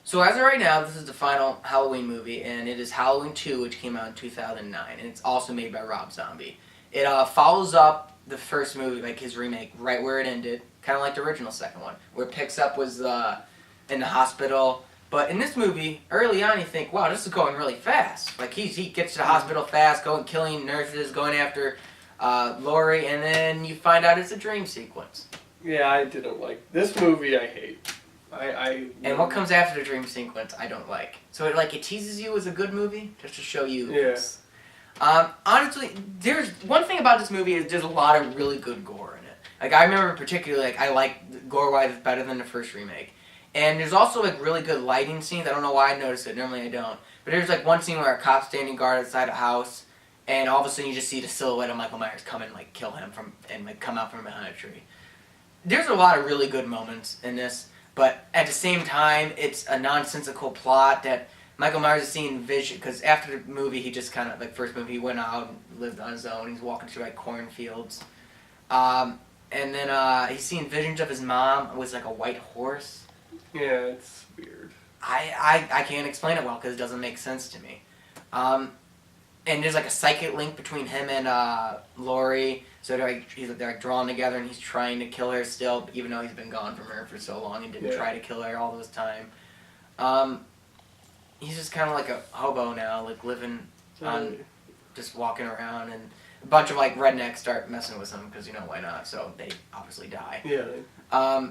So as of right now, this is the final Halloween movie, and it is Halloween 2, which came out in 2009, and it's also made by Rob Zombie. It follows up the first movie, like his remake, right where it ended, kind of like the original second one, where it picks up was in the hospital. But in this movie, early on, you think, wow, this is going really fast. Like he gets to the hospital fast, killing nurses, going after Laurie, and then you find out it's a dream sequence. Yeah, I didn't like this movie. I hate. And what comes after the dream sequence, I don't like. So it teases you as a good movie just to show you. Yes. Honestly, there's one thing about this movie is there's a lot of really good gore in it. Like I remember particularly, like I like gore-wise it's better than the first remake. And there's also like really good lighting scenes. I don't know why I noticed it. Normally I don't. But there's like one scene where a cop's standing guard outside a house, and all of a sudden you just see the silhouette of Michael Myers come and like kill him and like come out from behind a tree. There's a lot of really good moments in this. But at the same time, it's a nonsensical plot that Michael Myers is seeing vision, because after the movie, he just kind of, like, first movie, he went out and lived on his own. He's walking through, like, cornfields. And then he's seeing visions of his mom with, like, a white horse. Yeah, it's weird. I can't explain it well, because it doesn't make sense to me. And there's, like, a psychic link between him and Laurie. So they're like drawn together, and he's trying to kill her still, even though he's been gone from her for so long and didn't try to kill her all this time. He's just kind of like a hobo now, like living on, just walking around, and a bunch of like rednecks start messing with him because why not? So they obviously die. Yeah.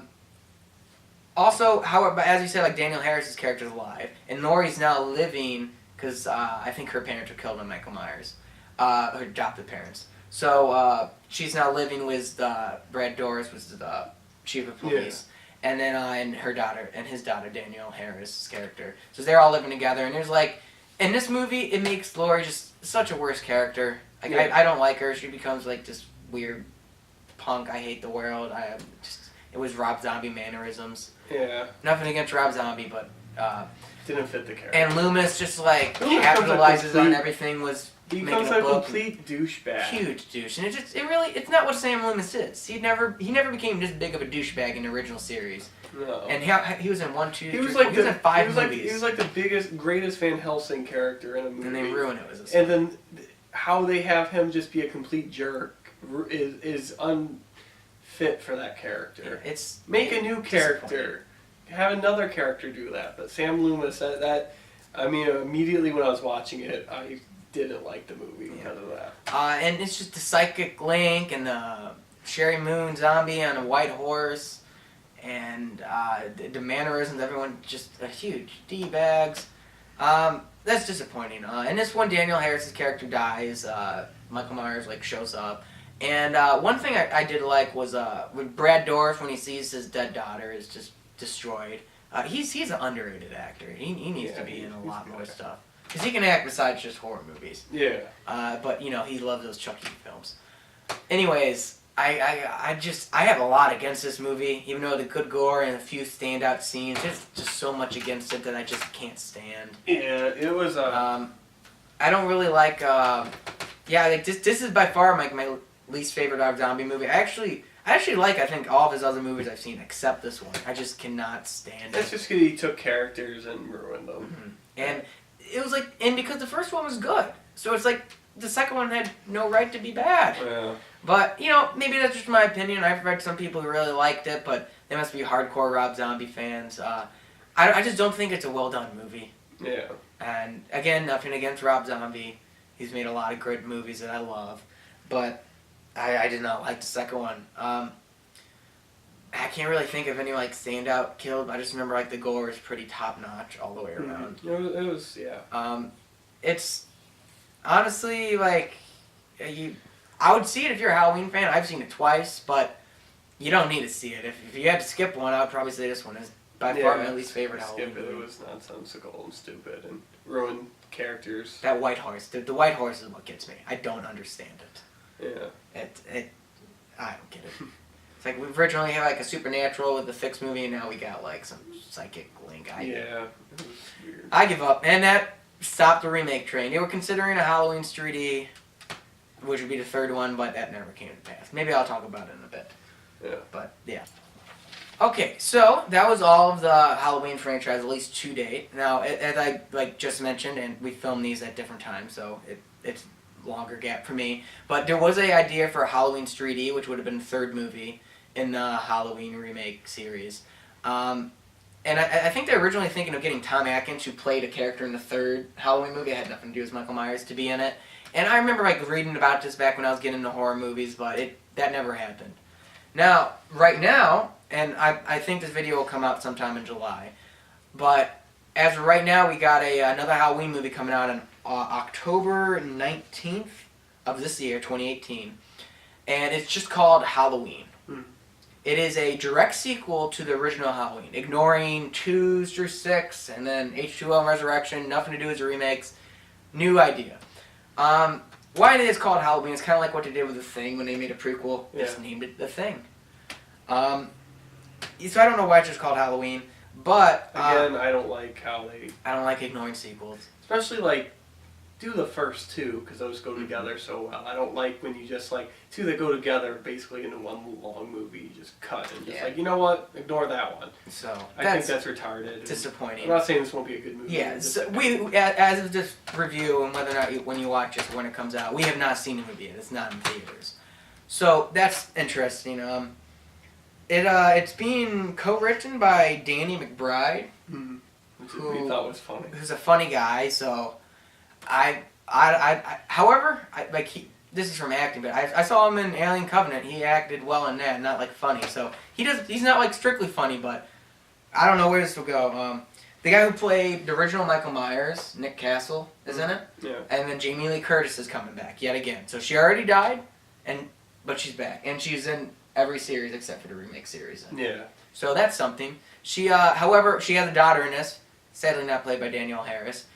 Also, however, as you said, like Danielle Harris's character is alive, and Laurie's now living because I think her parents were killed by Michael Myers, her adopted parents. So she's now living with Brad Dourif, was the chief of police, and then and her daughter and his daughter Danielle Harris' character. So they're all living together, and there's like in this movie it makes Laurie just such a worse character. Like I don't like her. She becomes like this weird punk. I hate the world. It was Rob Zombie mannerisms. Yeah. Nothing against Rob Zombie, but didn't fit the character. And Loomis just like capitalizes on everything. He becomes a complete douchebag. Huge douche, and it's not what Sam Loomis is. He never became this big of a douchebag in the original series. No. And he was in 1, 2, 3, he was in 5 movies. He was like the greatest Van Helsing character in a movie. And they ruin it with And then how they have him just be a complete jerk is unfit for that character. Yeah, make a new character. Have another character do that. But Sam Loomis, immediately when I was watching it, I didn't like the movie because of that. And it's just the psychic link and the Sherry Moon zombie on a white horse, and the mannerisms. Everyone just a huge D-bags. That's disappointing. And this one, Danielle Harris's character dies. Michael Myers shows up, and one thing I did like was with Brad Dourif when he sees his dead daughter is just destroyed. He's an underrated actor. He needs to be in a lot more stuff. Because he can act besides just horror movies. Yeah. But, he loves those Chucky films. Anyways, I have a lot against this movie. Even though the good gore and a few standout scenes, there's just so much against it that I just can't stand. Yeah, it was... I don't really like... this is by far my least favorite Rob Zombie movie. I actually like, I think, all of his other movies I've seen, except this one. I just cannot stand it. That's just because he took characters and ruined them. Mm-hmm. And it was and because the first one was good. So it's the second one had no right to be bad. Yeah. But, maybe that's just my opinion. I've read some people who really liked it, but they must be hardcore Rob Zombie fans. I just don't think it's a well-done movie. Yeah. And, again, nothing against Rob Zombie. He's made a lot of great movies that I love. But I did not like the second one. I can't really think of any like standout kills. I just remember like the gore is pretty top notch all the way around. It was yeah. It's honestly like I would see it if you're a Halloween fan. I've seen it twice, but you don't need to see it. If you had to skip one, I would probably say this one is by far my least favorite Halloween movie. It was nonsensical and stupid and ruined characters. That white horse. The white horse is what gets me. I don't understand it. Yeah. I don't get it. It's like we've originally had like a supernatural with the Fix movie, and now we got like some psychic link. Yeah, it was weird. I give up. And that stopped the remake train. They were considering a Halloween 3D, which would be the third one, but that never came to pass. Maybe I'll talk about it in a bit. Yeah. But, yeah. Okay, so that was all of the Halloween franchise, at least to date. Now, as I just mentioned, and we filmed these at different times, so it's longer gap for me. But there was an idea for a Halloween 3D, which would have been the third movie in the Halloween remake series. And I think they're originally thinking of getting Tom Atkins, who played a character in the third Halloween movie. It had nothing to do with Michael Myers, to be in it. And I remember reading about this back when I was getting into horror movies, but that never happened. Now, right now, and I think this video will come out sometime in July, but as of right now, we got another Halloween movie coming out on October 19th of this year, 2018, and it's just called Halloween. It is a direct sequel to the original Halloween, ignoring 2 through 6, and then H2O and Resurrection, nothing to do with the remakes. New idea. Why it is called Halloween is kind of like what they did with The Thing when they made a prequel. They just named it The Thing. So I don't know why it's just called Halloween, but... Again, I don't like how they... I don't like ignoring sequels. Especially, do the first two, because those go together so well. I don't like when you just, two that go together basically into one long movie, you just cut and just you know what, ignore that one. So I think that's retarded. Disappointing. I'm not saying this won't be a good movie. Yeah, so as of this review, and whether or not when you watch it, when it comes out, we have not seen the movie yet. It's not in theaters. So that's interesting. It's being co-written by Danny McBride, which we thought was funny. Who's a funny guy, so... However, this is from acting, but I saw him in Alien Covenant. He acted well in that, not funny. So he's not strictly funny, but I don't know where this will go. The guy who played the original Michael Myers, Nick Castle, is in it. Yeah. And then Jamie Lee Curtis is coming back yet again. So she already died, but she's back, and she's in every series except for the remake series. Yeah. So that's something. She, however, she has a daughter in this. Sadly, not played by Danielle Harris.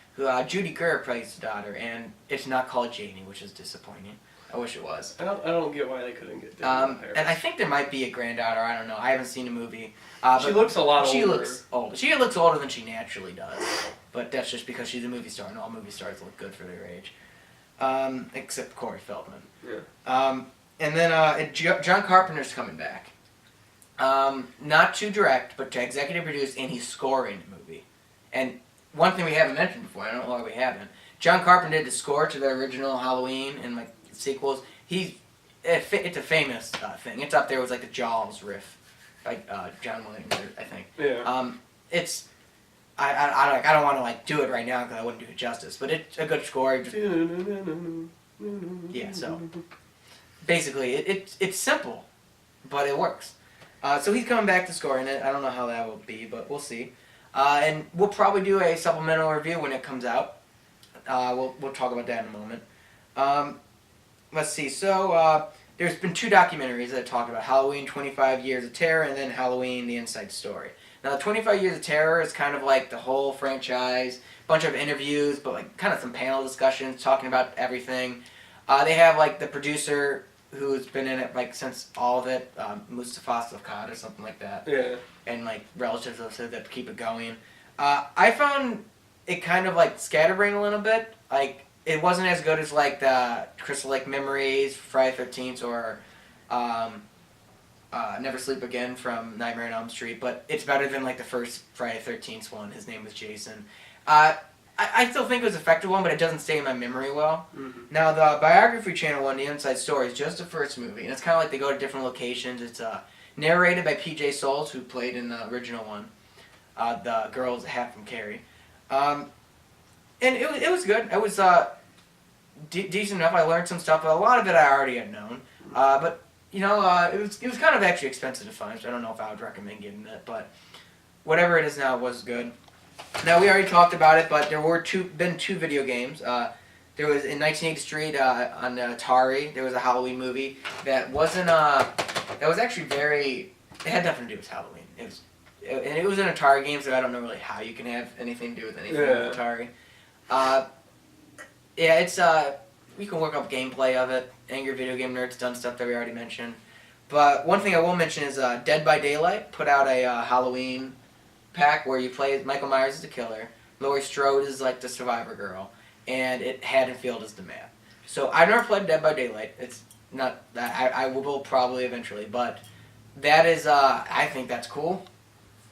Judy Greer plays the daughter, and it's not called Janie, which is disappointing. I wish it was. I don't get why they couldn't get Danielle Harris. And I think there might be a granddaughter. I don't know. I haven't seen the movie. She looks a lot older. She looks older. She looks older than she naturally does. But that's just because she's a movie star, and all movie stars look good for their age. Except Corey Feldman. Yeah. And then John Carpenter's coming back. Not to direct, but to executive produce, and he's scoring the movie. And one thing we haven't mentioned before, I don't know why we haven't. John Carpenter did the score to the original Halloween and sequels. It's a famous thing. It's up there with the Jaws riff by John Williams, I think. Yeah. I don't want to do it right now because I wouldn't do it justice, but it's a good score. Yeah. So basically, it's simple, but it works. So he's coming back to scoring it. I don't know how that will be, but we'll see. And we'll probably do a supplemental review when it comes out. We'll talk about that in a moment. Let's see. So there's been 2 documentaries that talk about Halloween 25 Years of Terror and then Halloween The Inside Story. Now, the 25 Years of Terror is kind of like the whole franchise, bunch of interviews, but kind of some panel discussions talking about everything. They have the producer who's been in it since all of it, Mustafa Safkat or something like that. Yeah. And relatives that keep it going. I found it kind of scatterbrained a little bit. It wasn't as good as the Crystal Lake Memories, Friday the 13th, or Never Sleep Again from Nightmare on Elm Street, but it's better than the first Friday the 13th one. His name was Jason. I still think it was an effective one, but it doesn't stay in my memory well. Mm-hmm. Now, the Biography Channel one, The Inside Story, is just the first movie, and it's kind of they go to different locations. It's narrated by P.J. Souls, who played in the original one, the girl's hat from Carrie. And it was good. It was decent enough. I learned some stuff, but a lot of it I already had known. But it was kind of actually expensive to find, so I don't know if I would recommend getting it, but whatever it is now, it was good. Now, we already talked about it, but there were been two video games. There was in 1983 on Atari. There was a Halloween movie that wasn't. That was actually very. It had nothing to do with Halloween. It was an Atari game, so I don't know really how you can have anything to do with anything with Atari. It's you can work up gameplay of it. Angry Video Game Nerd's done stuff that we already mentioned. But one thing I will mention is Dead by Daylight put out a Halloween pack where you play Michael Myers as the killer, Laurie Strode is like the survivor girl, and it Haddonfield is the map. So I've never played Dead by Daylight. It's not that I will probably eventually, but that is I think that's cool.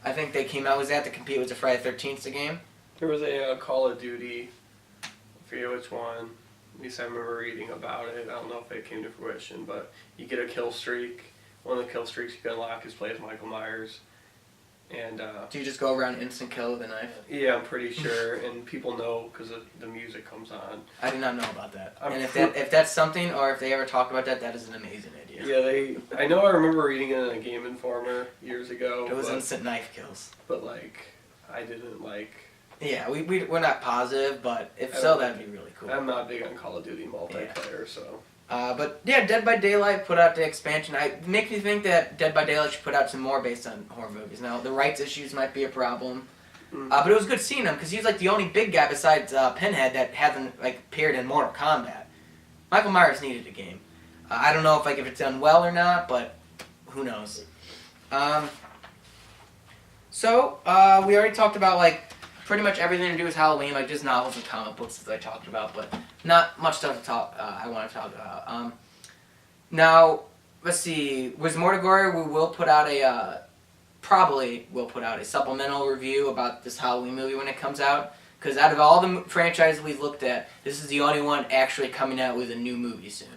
I think they came out with that to compete with the Friday the 13th game. There was a Call of Duty, I forget which one. At least I remember reading about it. I don't know if it came to fruition, but you get a kill streak. One of the kill streaks you can unlock is play as Michael Myers. And do you just go around instant kill with a knife? Yeah, I'm pretty sure, and people know because the music comes on. I did not know about that. And if that's something, or if they ever talk about that, that is an amazing idea. Yeah, I know I remember reading it in a Game Informer years ago. It was instant knife kills. But I didn't like. Yeah, we're not positive, but if so, that'd be really cool. I'm not big on Call of Duty multiplayer, so. But yeah, Dead by Daylight put out the expansion. It makes me think that Dead by Daylight should put out some more based on horror movies. Now, the rights issues might be a problem, but it was good seeing him because he's like the only big guy besides Pinhead that hasn't appeared in Mortal Kombat. Michael Myers needed a game. I don't know if it's done well or not, but who knows. So we already talked about pretty much everything to do with Halloween, like just novels and comic books, as I talked about, but not much stuff to talk. I want to talk about. Now, let's see. With More The Gorier, we will put out probably will put out a supplemental review about this Halloween movie when it comes out. Because out of all the franchises we've looked at, this is the only one actually coming out with a new movie soon.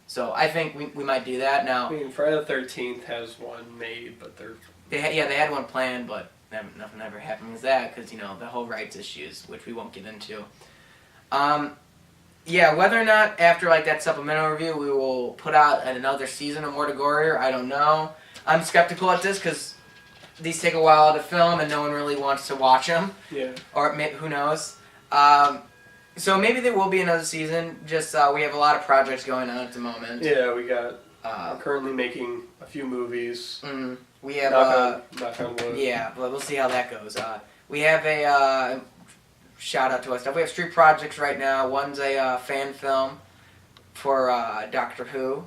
So I think we might do that now. I mean, Friday the 13th has one made, but they had one planned, but nothing ever happened with that because, the whole rights issues, which we won't get into. Yeah, whether or not after that supplemental review we will put out another season of More The Gorier, I don't know. I'm skeptical at this because these take a while to film and no one really wants to watch them. Yeah. Or who knows. So maybe there will be another season. Just we have a lot of projects going on at the moment. Yeah, we got currently making a few movies. We have knock on wood. Yeah, but we'll see how that goes. We have a shout out to our stuff. We have street projects right now. One's a fan film for Doctor Who.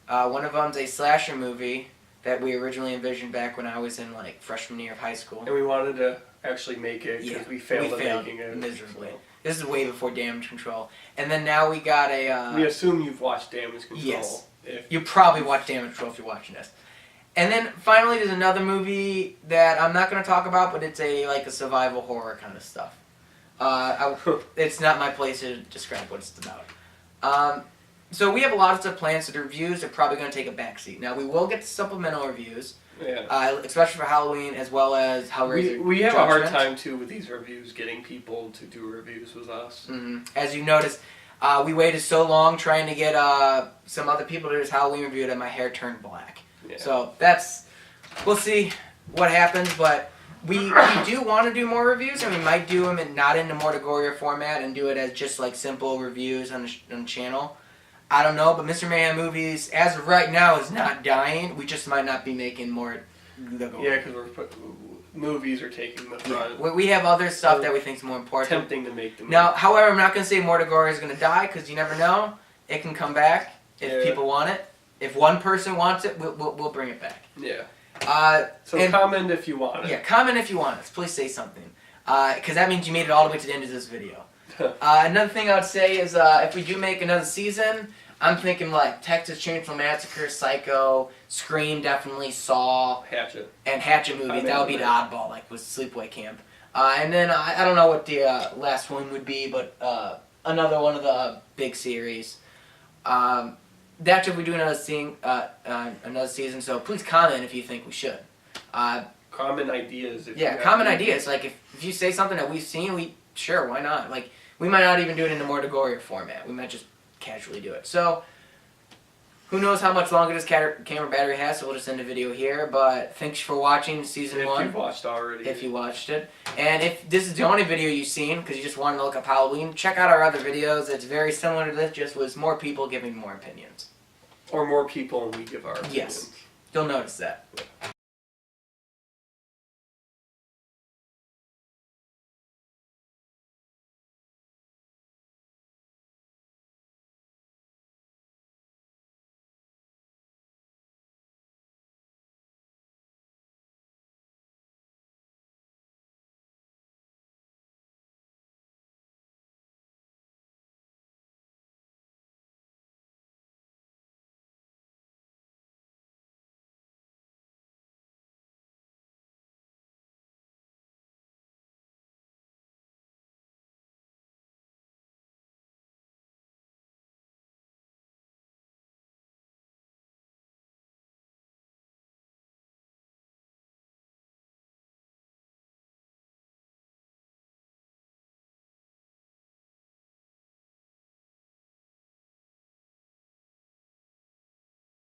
One of them's a slasher movie that we originally envisioned back when I was in freshman year of high school. And we wanted to actually make it because we failed at making it miserably. So. This is way before Damage Control. And then now we got a... we assume you've watched Damage Control. Yes. You probably watched Damage Control if you're watching this. And then finally there's another movie that I'm not going to talk about, but it's a survival horror kind of stuff. It's not my place to describe what it's about. So we have a lot of stuff planned, so the reviews are probably going to take a backseat. Now we will get the supplemental reviews. Yeah. Especially for Halloween as well as Hellraiser. We have a hard time too with these reviews getting people to do reviews with us. As you noticed, we waited so long trying to get some other people to do this Halloween review that my hair turned black. Yeah. So we'll see what happens, but we do want to do more reviews, and we might do them not in the More The Gorier format and do it as just simple reviews on the channel. I don't know, but Mr. Mayhem Movies, as of right now, is not dying. We just might not be making more The Gorier. Yeah, because movies are taking the front. Yeah. We have other stuff that we think is more important. Tempting to make them. Now, however, I'm not going to say More The Gorier is going to die, because you never know. It can come back if people want it. If one person wants it, we'll bring it back. Yeah. So comment if you want it. Yeah, comment if you want it. Please say something. Because that means you made it all the way to the end of this video. Another thing I would say is if we do make another season, I'm thinking Texas Chainsaw Massacre, Psycho, Scream definitely, Saw, Hatchet. And Hatchet movies. That would be the oddball, with Sleepaway Camp. And then I don't know what the last one would be, but another one of the big series. That's if we do another season. So please comment if you think we should. Comment ideas. Comment ideas. If you say something that we've seen, sure, why not? We might not even do it in the More The Gorier format. We might just casually do it. So, Who knows how much longer this camera battery has, so we'll just end the video here. But thanks for watching season 1. If you've watched already. If you watched it. And if this is the only video you've seen, because you just wanted to look up Halloween, check out our other videos. It's very similar to this, just with more people giving more opinions. Or more people and we give our opinions. Yes. You'll notice that.